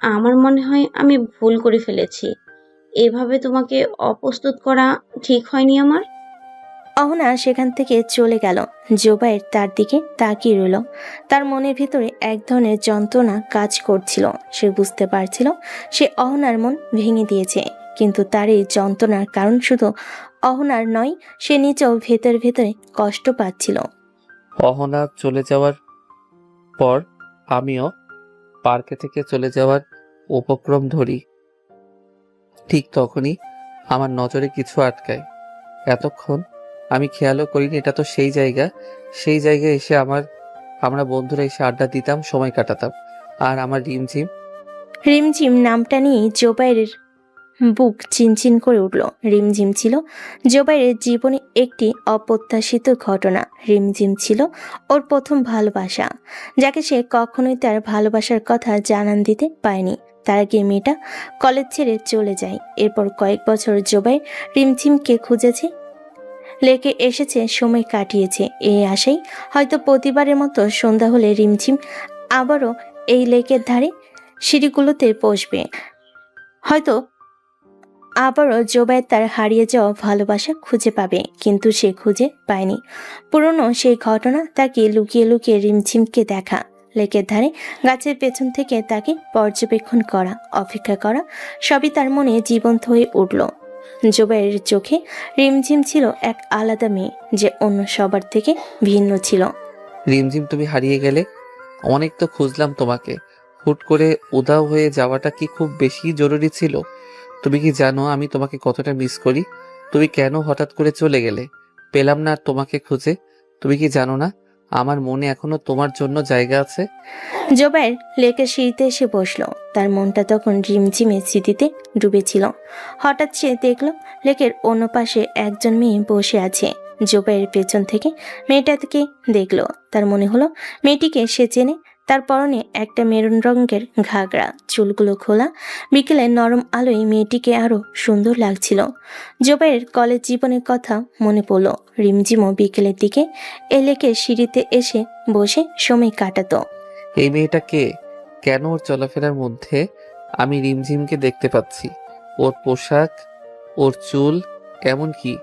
আমার মনে হয় আমি ভুল করে ফেলেছি। এভাবে তোমাকে অপ্রস্তুত করা ঠিক হয়নি আমার। অহনা সেখান থেকে চলে গেল। জোবাইর তার দিকে তাকিয়ে রইল। তার মনের ভিতরে এক ধরনের যন্ত্রণা কাজ করছিল। সে বুঝতে পারছিল সে অহনার মন ভেঙে দিয়েছে, কিন্তু তার এই যন্ত্রণার কারণ শুধু অহনার নয়, সে নিজেও ভেতরে ভেতরে কষ্ট পাচ্ছিল। অহনা চলে যাওয়ার পর আমিও পার্কে থেকে চলে যাওয়ার উপক্রম ধরি। ঠিক তখনই আমার নজরে কিছু আটকায়। এতক্ষণ আমি খেয়ালও করিনি এটা তো সেই জায়গা। সেই জায়গায় এসে আমরা বন্ধুরা এসে আড্ডা দিতাম, সময় কাটাতাম। আর আমার রিমঝিম রিমঝিম নামটা নিয়ে জোবাইরের বুক চিনচিন করে উঠল। রিমঝিম ছিল জোবাইরের জীবনে একটি অপ্রত্যাশিত ঘটনা। রিমঝিম ছিল ওর প্রথম ভালোবাসা, যাকে সে কখনোই তার ভালোবাসার কথা জানান দিতে পারেনি। তার আগে মেয়েটা কলেজ ছেড়ে চলে যায়। এরপর কয়েক বছর জোবাইর রিমঝিমকে খুঁজেছে, লেকে এসেছে, সময় কাটিয়েছে এই আশাই হয়তো প্রতিবারের মতো সন্ধ্যা হলে রিমঝিম আবারও এই লেকের ধারে সিঁড়িগুলোতে বসবে। হয়তো আবারও জোবায়ের তার হারিয়ে যাওয়া ভালোবাসা খুঁজে পাবে, কিন্তু সে খুঁজে পায়নি। পুরনো সেই ঘটনা, তাকে লুকিয়ে লুকিয়ে রিমঝিমকে দেখা, লেকের ধারে গাছের পেছন থেকে তাকে পর্যবেক্ষণ করা, অপেক্ষা করা, সবই তার মনে জীবন্ত হয়ে উঠল। জোবায়ের চোখে রিমঝিম ছিল এক আলাদা মেয়ে, যে অন্য সবার থেকে ভিন্ন ছিল। রিমঝিম, তুমি হারিয়ে গেলে। অনেক তো খুঁজলাম তোমাকে। হুট করে উধাও হয়ে যাওয়াটা কি খুব বেশি জরুরি ছিল? তুমি কি জানো আমি তোমাকে কতটা মিস করি? তুমি কেন হঠাৎ করে চলে গেলে? পেলাম না আর তোমাকে খুঁজে। তুমি কি জানো না আমার মনে এখনো তোমার জন্য জায়গা আছে? জোবায়ের লেকের সিঁড়িতে এসে বসলো। তার মনটা তখন রিমঝিমের স্মৃতিতে ডুবেছিল। হঠাৎ সে দেখল লেকের অন্য পাশে একজন মেয়ে বসে আছে। জোবাইয়ের পেছন থেকে মেয়েটাকে দেখলো। তার মনে হলো মেয়েটিকে সে চেনে। তার পরনে একটা মেরুন রঙের ঘাগরা, চুলগুলো খোলা। বিকেলের নরম আলোয় মেয়েটিকে আরো সুন্দর লাগছিল। জোবাইয়ের কলেজ জীবনের কথা মনে পড়ল। রিমঝিমও বিকেলের দিকে এ লেকের সিঁড়িতে এসে বসে সময় কাটাতো। এই মেয়েটা কে? কেন ওর চলাফেরার মধ্যে আমি রিমঝিমকে দেখতে পাচ্ছি? ওর পোশাক, ওর চুল, এমনকি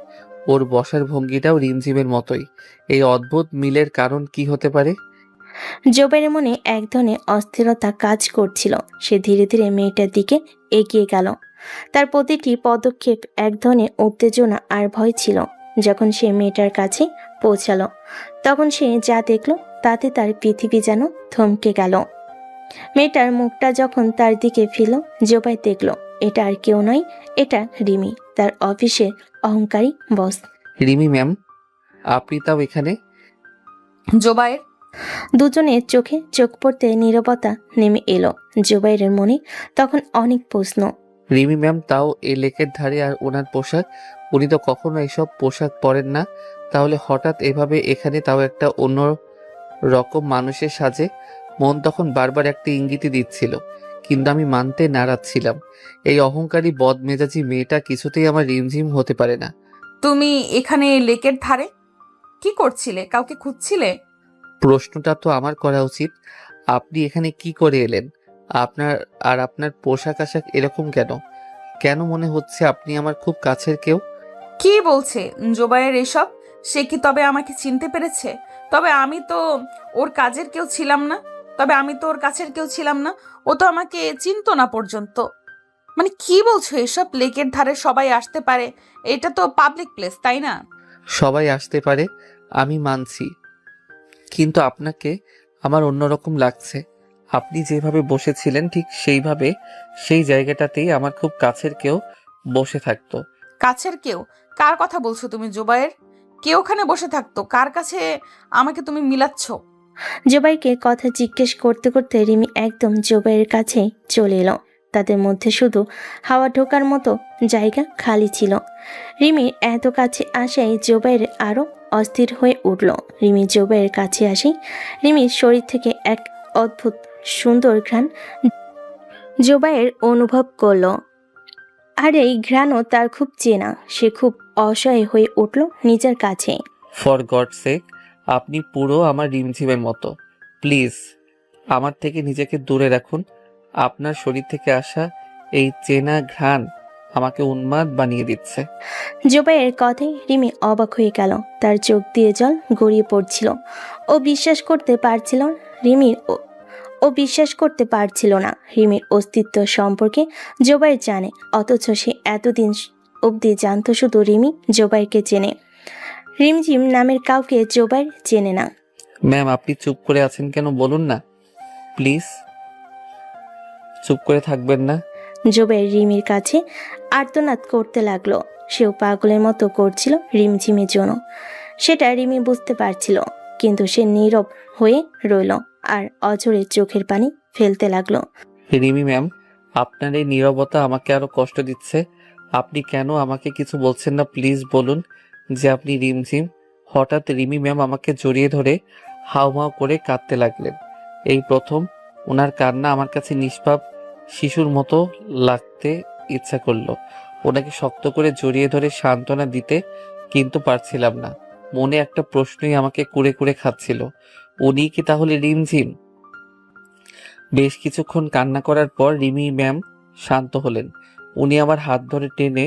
ওর বসার ভঙ্গিটাও রিমঝিমের মতোই। এই অদ্ভুত মিলের কারণ কি হতে পারে? জোবাইরের মনে এক ধরনের অস্থিরতা কাজ করছিল। সে ধীরে ধীরে মেয়েটার দিকে এগিয়ে গেল। তার প্রতিটি পদক্ষেপ এক ধরনের উত্তেজনা আর ভয় ছিল। যখন সে মেয়েটার কাছে পৌঁছালো, তখন সে যা দেখল তাতে তার পৃথিবী যেন থমকে গেল। মেয়েটার মুখটা যখন তার দিকে ফিরল, জোবাই দেখল এটা আর কেউ নয়, এটা রিমি, তার অফিসের অহংকারী বস। রিমি ম্যাম, আপনি তাও এখানে? জোবায়ের, দুজনের চোখে চোখ পড়তে নীরবতা নেমে এলো। জোবাইরের মনে তখন অনেক প্রশ্ন। রিমি ম্যাম, তাও এই লেকের ধারে? আর ওনার পোশাক, উনি তো কখনো এসব পোশাক পরেন না। তাহলে হঠাৎ এভাবে এখানে, তাও একটা অন্য রকম মানুষের সাজে? মন তখন বারবার একটা ইঙ্গিতই দিচ্ছিল, কিন্তু আমি মানতে নারাজ ছিলাম। এই অহংকারী বদমেজাজি মেয়েটা কিছুতেই আমার রিমঝিম হতে পারে না। তুমি এখানে লেকের ধারে কি করছিলে? কাউকে খুঁজছিলে? প্রশ্নটা তো আমার করা উচিত। আপনি এখানে কি করে এলেন? আপনার আপনার পোশাক আশাক এরকম কেন? কেন মনে হচ্ছে আপনি আমার খুব কাছের কেউ? কি বলছে জোবায়ের এসব? সে কি তবে আমাকে চিনতে পেরেছে? তবে আমি তো ওর কাজের কেউ ছিলাম না। ও তো আমাকে চিনতো না পর্যন্ত। মানে কি বলছো এসব? লেকের ধারে সবাই আসতে পারে, এটা তো পাবলিক প্লেস, তাই না? সবাই আসতে পারে, আমি মানছি, কিন্তু আপনাকে আমার অন্যরকম লাগছে। আপনি যেভাবে বসেছিলেন ঠিক সেইভাবে সেই জায়গাটাতেই আমার খুব কাছের কেউ বসে থাকতো। কাছের কেউ? কার কথা বলছো তুমি জুবায়ের? কে ওখানে বসে থাকতো? কার কাছে আমাকে তুমি মিলাচ্ছ? জুবাইরকে কথা জিজ্ঞেস করতে করতে রিমি একদম জুবাইরের কাছে চলে এলো। তাদের মধ্যে শুধু হাওয়া ঢোকার মতো জায়গা খালি ছিল। রিমির এত কাছে আসায় জুবাইর আরো অস্থির হয়ে উঠল। রিমি জুবাইরের কাছে আসেই রিমির শরীর থেকে এক অদ্ভুত সুন্দর ঘ্রাণ জুবাইর অনুভব করলো। আর এই ঘ্রাণও তার খুব চেনা। সে খুব অসহায় হয়ে উঠল নিজের কাছে। ফর গড সেক, আপনি পুরো আমার রিমঝিমের মতো। প্লিজ আমার থেকে নিজেকে দূরে রাখুন। আপনার শরীর থেকে আসা এই চেনা ঘ্রাণ আমাকে উন্মাদ বানিয়ে দিচ্ছে। জুবাইয়ের কথায় রিমি অবাক হয়ে গেল। তার চোখ দিয়ে জল গড়িয়ে পড়ছিল। ও বিশ্বাস করতে পারছিল রিমির ও বিশ্বাস করতে পারছিল না রিমির অস্তিত্ব সম্পর্কে জুবাইর জানে, অথচ সে এতদিন অবধি জানতো শুধু রিমি জুবাইরকে চেনে। রিমঝিম নামের কাউকে জুবাইর চেনে না। ম্যাম, আপনি চুপ করে আছেন কেন বলুন না প্লিজ। চুপ করে থাকবেন না। জুবাইর রিমির কাছে আর্তনাদ করতে লাগলো। সেও পাগলের মতো করছিল রিমঝিমের জন্য। সেটা রিমি বুঝতে পারছিল, কিন্তু সে নীরব হয়ে রইল আর অঝরে চোখের পানি ফেলতে লাগলো। রিমি ম্যাম, আপনার এই নীরবতা আমাকে আরো কষ্ট দিচ্ছে। আপনি কেন আমাকে কিছু বলছেন না প্লিজ বলুন যে আপনি রিমঝিম। হঠাৎ রিমি ম্যাম আমাকে জড়িয়ে ধরে হাউমাউ করে কাঁদতে লাগলেন। এই প্রথম ওনার কান্না আমার কাছে নিষ্পাপ শিশুর মতো লাগতে ইচ্ছা করলো। ওনাকে শক্ত করে জড়িয়ে ধরে সান্ত্বনা দিতে কিন্তু পারছিলাম না। মনে একটা প্রশ্নই আমাকে কুরে কুরে খাচ্ছিল, উনি কি তাহলে রিমঝিম? বেশ কিছুক্ষণ কান্না করার পর রিমি ম্যাম শান্ত হলেন। উনি আমার হাত ধরে টেনে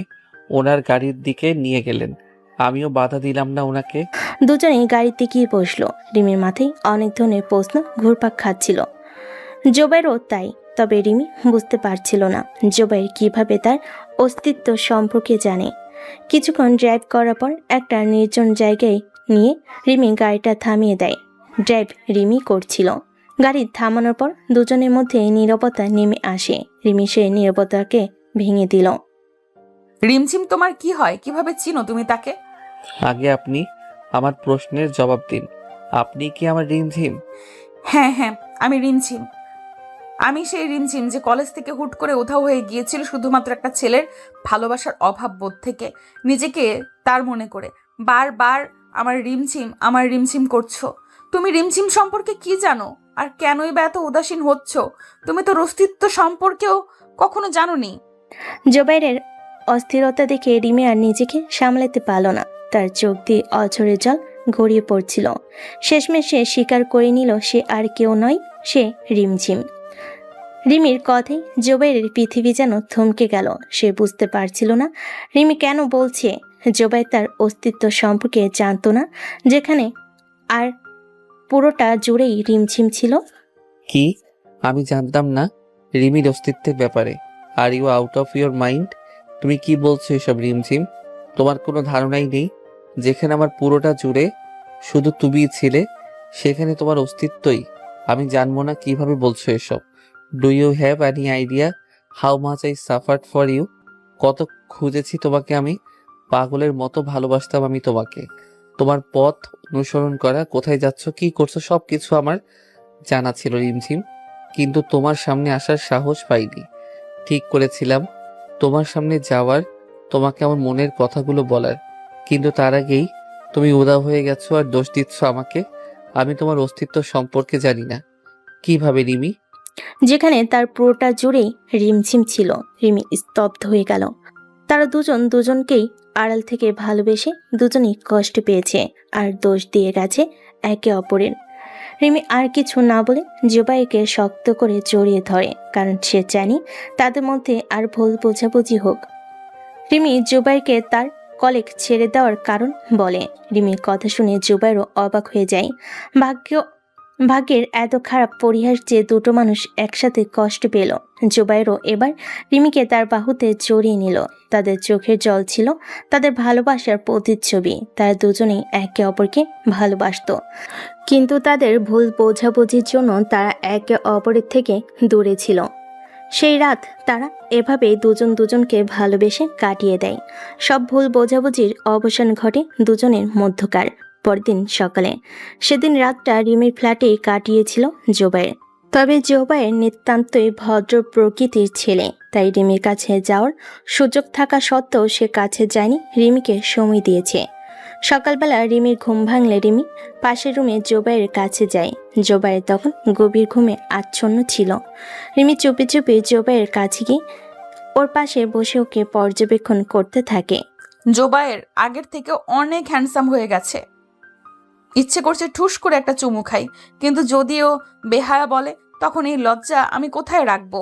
ওনার গাড়ির দিকে নিয়ে গেলেন। আমিও বাধা দিলাম না ওনাকে। দুজনেই গাড়িতে গিয়ে বসলো। রিমির মাথায় অনেক ধরনের প্রশ্ন ঘুরপাক খাচ্ছিল, জুবাইরও তাই। তবে রিমি বুঝতে পারছিল না জুবাইর কিভাবে তার অস্তিত্ব সম্পর্কে জানে। কিছুক্ষণ ড্রাইভ করার পর একটা নির্জন জায়গায় নিয়ে রিমি গাড়িটা থামিয়ে দেয়। ড্রাইভ রিমি করছিল। গাড়ি থামানোর পর দুজনের মধ্যে নীরবতা নেমে আসে। রিমি সেই নীরবতাকে ভেঙে দিল। রিমঝিম তোমার কি হয়? কিভাবে চিনো তুমি তাকে? আগে আপনি আমার প্রশ্নের জবাব দিন। আপনি কি আমার রিমঝিম? হ্যাঁ হ্যাঁ, আমি রিমঝিম। আমি সেই রিমঝিম যে কলেজ থেকে হুট করে উধাও হয়ে গিয়েছিল শুধুমাত্র একটা ছেলের ভালোবাসার অভাব বোধ থেকে, নিজেকে তার মনে করে। বারবার আমার রিমঝিম করছো। তুমি রিমঝিম সম্পর্কে কি জানো? আর কেনই বা এত উদাসীন হচ্ছ? তুমি তো অস্তিত্ব সম্পর্কেও কখনো জানোনি। জুবাইরের অস্থিরতা দেখে রিমি আর নিজেকে সামলাতে পারল না। তার চোখ দিয়ে অঝরে জল গড়িয়ে পড়ছিল। শেষমেশ সে স্বীকার করে নিল সে আর কেউ নয়, সে রিমঝিম। রিমির কথায় জুবাইরের পৃথিবী যেন থমকে গেল। সে বুঝতে পারছিল না রিমি কেন বলছে জুবাইর তার অস্তিত্ব সম্পর্কে জানতো না, যেখানে আর পুরোটা জুড়েই রিমঝিম ছিল। কি? আমি জানতাম না রিমির অস্তিত্বের ব্যাপারে? Are you out of your mind? তুমি কি বলছো এসব রিমঝিম? তোমার কোনো ধারণাই নেই যেখানে আমার পুরোটা জুড়ে শুধু তুমিই ছিলে সেখানে তোমার অস্তিত্বই আমি জানবো না? কিভাবে বলছো এসব? Do you have any idea how much I suffered for you? কত খুঁজেছি তোমাকে আমি, পাগলের মতো ভালোবাসতাম আমি তোমাকে। তোমার পথ অনুসরণ করা, কোথায় যাচ্ছ, কি করছো সবকিছু আমার জানা ছিল রিমঝিম। কিন্তু তোমার সামনে আসার সাহস পাইনি। ঠিক করেছিলাম তোমার সামনে যাওয়ার, তোমাকে আমার মনের কথাগুলো বলার, কিন্তু তার আগেই তুমি উধাও হয়ে গেছো আর দোষ দিচ্ছ আমাকে। আমি তোমার অস্তিত্ব সম্পর্কে জানি না। কিভাবে রিমি? যেখানে তার পুরোটা জুড়েই রিমঝিম ছিল। রিমি স্তব্ধ হয়ে গেল। তারা দুজন দুজনকেই আড়াল থেকে ভালোবেসে দুজনই কষ্ট পেয়েছে আর দোষ দিয়ে গেছে একে অপরের। রিমি আর কিছু না বলে জুবাইরকে শক্ত করে জড়িয়ে ধরে, কারণ সে জানি তাদের মধ্যে আর ভুল বোঝাবুঝি হোক। রিমি জুবাইরকে তার কলেজ ছেড়ে দেওয়ার কারণ বলে। রিমির কথা শুনে জুবাইরও অবাক হয়ে যায়। ভাগ্যের এত খারাপ পরিহাস যে দুটো মানুষ একসাথে কষ্ট পেল। জুবাইরও এবার রিমিকে তার বাহুতে জড়িয়ে নিল। তাদের চোখের জল ছিল তাদের ভালোবাসার প্রতিচ্ছবি। তারা দুজনেই একে অপরকে ভালোবাসত। কিন্তু তাদের ভুল বোঝাবুঝির জন্য তারা একে অপরের থেকে দূরে ছিল। সেই রাত তারা এভাবেই দুজন দুজনকে ভালোবেসে কাটিয়ে দেয়। সব ভুল বোঝাবুঝির অবসান ঘটে দুজনের মধ্যকার। পরদিন সকালে, সেদিন রাতটা রিমির ফ্ল্যাটেই কাটিয়েছিল জোবায়ের। তবে জোবায়ের নিতান্তই ভদ্র প্রকৃতির ছেলে, তাই রিমির কাছে যাওয়ার সুযোগ থাকা সত্ত্বেও সে কাছে যায়নি, রিমিকে সময় দিয়েছে। সকালবেলা রিমির ঘুম ভাঙলে রিমি পাশের রুমে জোবাইয়ের কাছে যায়। জোবাইর তখন গভীর ঘুমে আচ্ছন্ন ছিল। রিমি চুপি চুপি জোবাইয়ের কাছে গিয়ে ওর পাশে বসে ওকে পর্যবেক্ষণ করতে থাকে। জোবায়ের আগের থেকে অনেক হ্যান্ডসাম হয়ে গেছে। ইচ্ছে করছে ঠুস করে একটা চুমু খাই, কিন্তু যদিও বেহায়া বলে তখন এই লজ্জা আমি কোথায় রাখবো।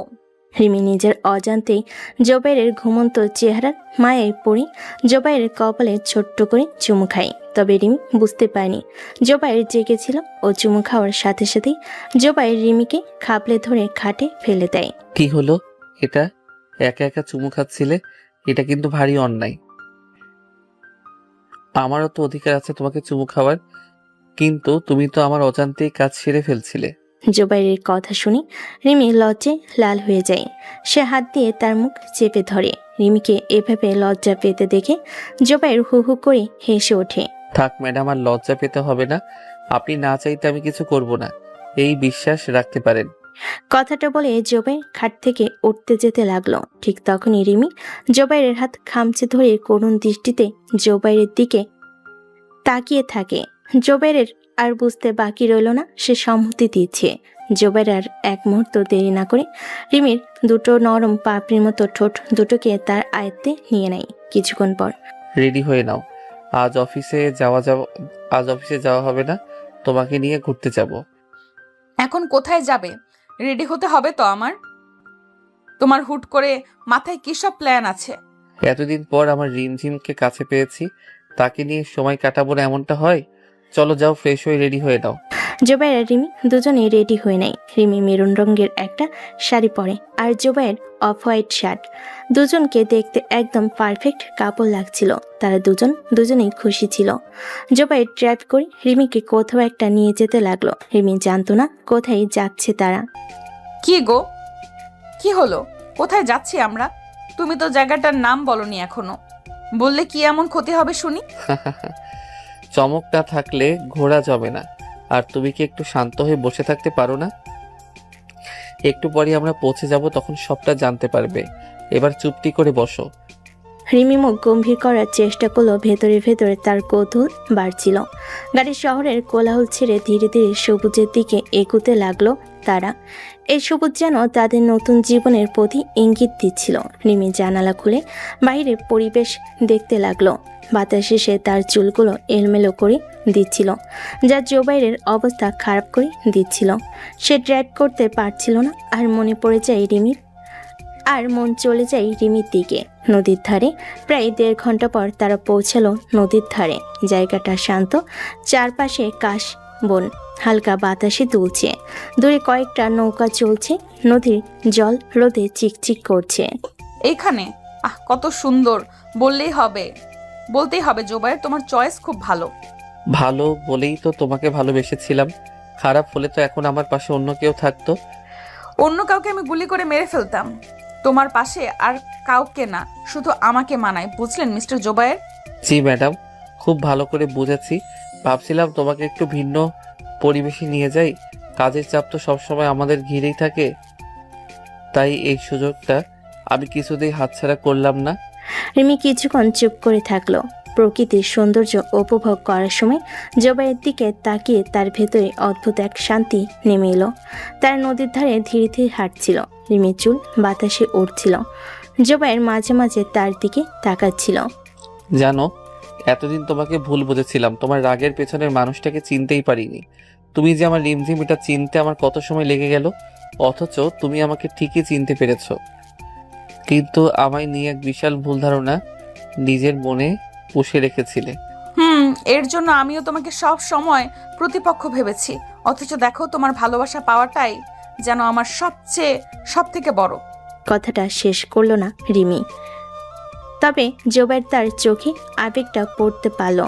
রিমি নিজের অজান্তেই জোবাইরের ঘুমন্ত চেহারার মায়ায় পড়ে জোবাইরের কপালে ছোট্ট করে চুমু খায়। তবে রিমি বুঝতে পারেনি জোবাইর জেগেছিল। ও চুমু খাওয়ার সাথে সাথেই জোবাইর রিমিকে খাপলে ধরে খাটে ফেলে দেয়। কি হলো? এটা একা একা চুমু খাচ্ছিলে? এটা কিন্তু ভারী অন্যায়। আমারও তো অধিকার আছে তোমাকে চুমু খাওয়ার, কিন্তু তুমি তো আমার অজান্তেই কাজ সেরে ফেলছিলে। জোবাইরের কথা শুনে রিমি লজ্জায় লাল হয়ে যায়। সে হাত দিয়ে তার মুখ চেপে ধরে। রিমিকে এভাবে লজ্জা পেতে দেখে জোবাইর হু হু করে হেসে ওঠে। থাক ম্যাডাম, আর লজ্জা পেতে হবে না। আপনি না চাইতে আমি কিছু করব না, এই বিশ্বাস রাখতে পারেন। কথাটা বলে জোবাইর খাট থেকে উঠতে যেতে লাগলো। ঠিক তখনই রিমি জোবাইরের হাত খামচে ধরে করুণ দৃষ্টিতে জোবাইরের দিকে তাকিয়ে থাকে। জোবাইরের আর বুঝতে বাকি রইল না সে সম্মতি দিচ্ছে। জোবাইর আর এক মুহূর্ত দেরি না করে রিমির দুটো নরম পাপড়ির মতো ঠোঁট দুটোকে তার আয়ত্তে নিয়ে নেয়। কিছুক্ষণ পর রেডি হয়ে নাও, আজ অফিসে যাওয়া হবে না, তোমাকে নিয়ে ঘুরতে যাব। এখন কোথায় যাবে? রেডি হতে হবে তো আমার। তোমার হুট করে মাথায় কি সব প্ল্যান আছে? এতদিন পর আমার রিমঝিমকে কাছে পেয়েছি, তাকে নিয়ে সময় কাটাবো না এমনটা হয়? চলো যাও, ফ্রেশ হয়ে রেডি হয়ে নাও। জোবাইর আর রিমি দুজনেই রেডি হয়ে নেয়। রিমি মেরুন রঙের একটা শাড়ি পরে আর জোবাইর অফ হোয়াইট শার্ট। দুজনকে দেখতে একদম পারফেক্ট কাপড় লাগছিল। তারা দুজনেই খুশি ছিল। জোবাইর ড্রাইভ করে রিমিকে কোথাও একটা নিয়ে যেতে লাগলো। রিমি জানতো না কোথায় যাচ্ছে তারা। কি গো, কি হলো? কোথায় যাচ্ছি আমরা? তুমি তো জায়গাটার নাম বলনি এখনো। বললে কি এমন ক্ষতি হবে শুনি? চমক না থাকলে ঘোরা যাবে না। আর তুমি কি একটু শান্ত হয়ে বসে থাকতে পারো না? একটু পরে আমরা পৌঁছে যাব, তখন সবটা জানতে পারবে। এবার চুপটি করে বসো। রিমি মুখ গম্ভীর করার চেষ্টা করলো। ভেতরে ভেতরে তার কৌতূহল বাড়ছিল। গাড়ি শহরের কোলাহল ছেড়ে ধীরে ধীরে সবুজের দিকে এগুতে লাগলো তারা। এই সবুজ যেন তাদের নতুন জীবনের প্রতি ইঙ্গিত দিচ্ছিল। রিমি জানালা খুলে বাইরের পরিবেশ দেখতে লাগলো। বাতাস এসে তার চুলগুলো এলোমেলো করে দিচ্ছিল, যা জোবাইরের অবস্থা খারাপ করে দিচ্ছিল। সে ড্রাইভ করতে পারছিল না। আর মন চলে যায় রিমির দিকে। নদীর ধারে প্রায় 1.5 ঘন্টা পর তারা পৌঁছালো নদীর ধারে। জায়গাটা শান্ত, চারপাশে কাশ বন, হালকা বাতাসে দুলছে। দূরে কয়েকটা নৌকা চলছে। নদীর জল রোদে চিকচিক করছে। এইখানে কত সুন্দর! বলতেই হবে জোবায়ের, তোমার চয়েস খুব ভালো। ভালো বলেই তো তোমাকে ভালোবেসেছিলাম। খারাপ হলে তো এখন আমার পাশে অন্য কেউ থাকতো। অন্য কাউকে আমি গুলি করে মেরে ফেলতাম। তোমার পাশে আর কাউকে না, শুধু আমাকে মানায়, বুঝলেন মিস্টার জোবায়ের? জি ম্যাডাম, খুব ভালো করে বুঝেছি। ভাবছিলাম তোমাকে একটু ভিন্ন পরিবেশে নিয়ে যাই। কাজের চাপ তো সবসময় আমাদের ঘিরেই থাকে, তাই এই সুযোগটা আমি কিছুতেই হাতছাড়া করলাম না। রিমি কিছুক্ষণ চুপ করে থাকলো। প্রকৃতির সৌন্দর্য উপভোগ করার সময় জোবাইয়ের দিকে তাকিয়ে তার ভেতরে অদ্ভুত এক শান্তি নেমে এলো। তার নদীর ধারে ধীরে ধীরে হাঁটছিল। রিমির চুল বাতাসে উড়ছিল। জোবাইয়ের মাঝে মাঝে তার দিকে তাকাচ্ছিল। জানো, এতদিন তোমাকে ভুল বুঝেছিলাম। তোমার রাগের পেছনের মানুষটাকে চিনতেই পারিনি। তুমি যে আমার রিমঝিম, এটা চিনতে আমার কত সময় লেগে গেল। অথচ তুমি আমাকে ঠিকই চিনতে পেরেছো। কিন্তু আমায় নিয়ে এক বিশাল ভুল ধারণা নিজের মনে পুষে রেখেছিলে। এর জন্য আমিও তোমাকে সব সময় প্রতিপক্ষ ভেবেছি। অথচ দেখো, তোমার ভালোবাসা পাওয়াটাই যেন আমার সব থেকে বড়। কথাটা শেষ করলো না রিমি। তবে জোবাইর তার চোখে আবেগটা পড়তে পারল।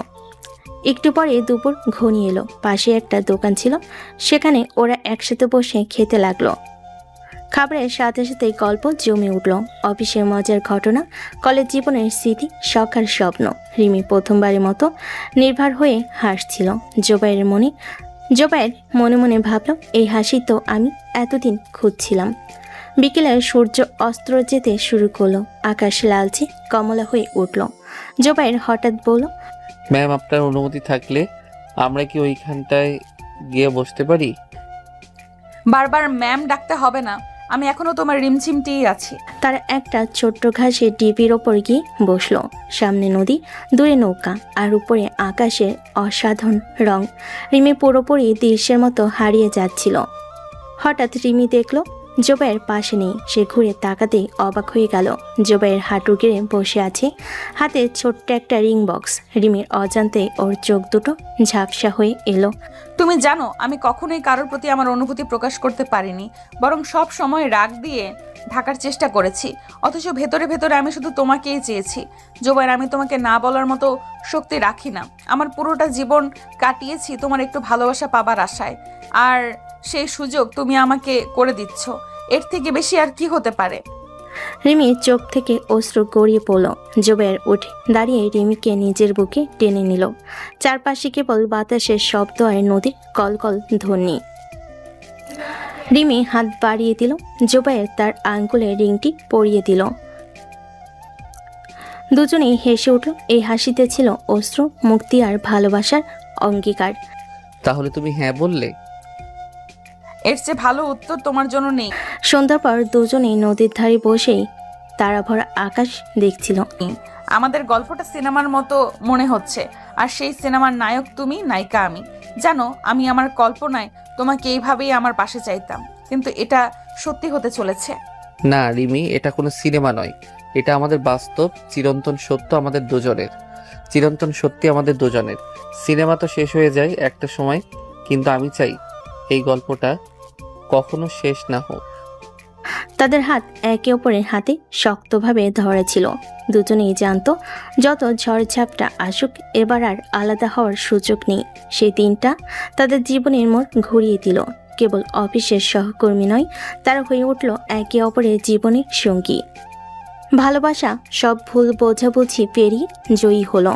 একটু পরে দুপুর ঘনিয়ে এলো। পাশে একটা দোকান ছিল, সেখানে ওরা একসাথে বসে খেতে লাগলো। খাবারের সাথে সাথে গল্প জমে উঠল। অফিসের মজার ঘটনা, কলেজ জীবনের স্মৃতি, শখ আর স্বপ্ন। রিমি প্রথমবারের মতো নির্ভর হয়ে হাসছিল। জোবাইয়ের মনে মনে ভাবল, এই হাসি তো আমি এতদিন খুঁজছিলাম। বিকেলে সূর্য অস্ত যেতে শুরু করলো। আকাশ লালচে কমলা হয়ে উঠল। জোবাইর হঠাৎ বলল, ম্যাম, আপনার অনুমতি থাকলে আমরা কি ওইখানটায় গিয়ে বসতে পারি? বারবার ম্যাম ডাকতে হবে না, আমি এখনো তোমার রিমঝিমটিই আছি। তার একটা ছোট্ট ঘাসের ডিপির ওপর গিয়ে বসলো। সামনে নদী, দূরে নৌকা, আর উপরে আকাশের অসাধারণ রং। রিমি পুরোপুরি দৃশ্যের মতো হারিয়ে যাচ্ছিল। হঠাৎ রিমি দেখলো জোবাইয়ের পাশে নেই। সে ঘুরে তাকাতেই অবাক হয়ে গেল। জোবাইয়ের হাঁটু গেড়ে বসে আছে, হাতে ছোট্ট একটা রিং বক্স। রিমির অজান্তে ওর চোখ দুটো ঝাপসা হয়ে এলো। তুমি জানো, আমি কখনোই কারোর প্রতি আমার অনুভূতি প্রকাশ করতে পারিনি, বরং সব সময় রাগ দিয়ে ঢাকার চেষ্টা করেছি। অথচ ভেতরে ভেতরে আমি শুধু তোমাকেই চেয়েছি। জোবাইর, আমি তোমাকে না বলার মতো শক্তি রাখি না। আমার পুরোটা জীবন কাটিয়েছি তোমার একটু ভালোবাসা পাবার আশায়, আর সেই সুযোগ তুমি আমাকে করে দিচ্ছ। এর থেকে বেশি আর কি হতে পারে? রিমির চোখ থেকে অশ্রু গড়িয়ে পড়ল। জোবাইর উঠে দাঁড়িয়ে রিমিকে নিজের বুকে টেনে নিল। চারপাশে কেবল বাতাসের শব্দ আর নদীর কলকল ধ্বনি। রিমি হাত বাড়িয়ে দিল। জোবাইর তার আঙ্গুলে রিংটি পরিয়ে দিল। দুজনেই হেসে উঠল। এই হাসিতে ছিল অশ্রু, মুক্তি আর ভালোবাসার অঙ্গীকার। তাহলে তুমি হ্যাঁ বললে? এর চেয়ে ভালো উত্তর তোমার জন্য নেই। সন্ধ্যার পর দুজনেই নদীর ধারে বসেই তারাভরা আকাশ দেখছিল। আমাদের গল্পটা সিনেমার মতো মনে হচ্ছে, আর সেই সিনেমার নায়ক তুমি, নায়িকা আমি। জানো, আমি আমার কল্পনায় তোমাকে এইভাবেই আমার পাশে চাইতাম, কিন্তু এটা সত্যি হতে চলেছে। না রিমি, এটা কোনো সিনেমা নয়, এটা আমাদের বাস্তব চিরন্তন সত্য, আমাদের দুজনের চিরন্তন সত্যি, আমাদের দুজনের। সিনেমা তো শেষ হয়ে যায় একটা সময়, কিন্তু আমি চাই এই গল্পটা কখনো শেষ না হোক। তাদের হাত একে অপরের হাতে শক্তভাবে ধরা ছিল। দুজনেই জানতো, যত ঝড়ঝাপটা আসুক, এবার আর আলাদা হওয়ার সুযোগ নেই। সেই দিনটা তাদের জীবনের মোড় ঘুরিয়ে দিল। কেবল অফিসের সহকর্মী নয়, তারা হয়ে উঠল একে অপরের জীবনের সঙ্গী। ভালোবাসা সব ভুল বোঝাবুঝি পেরিয়ে জয়ী হলো।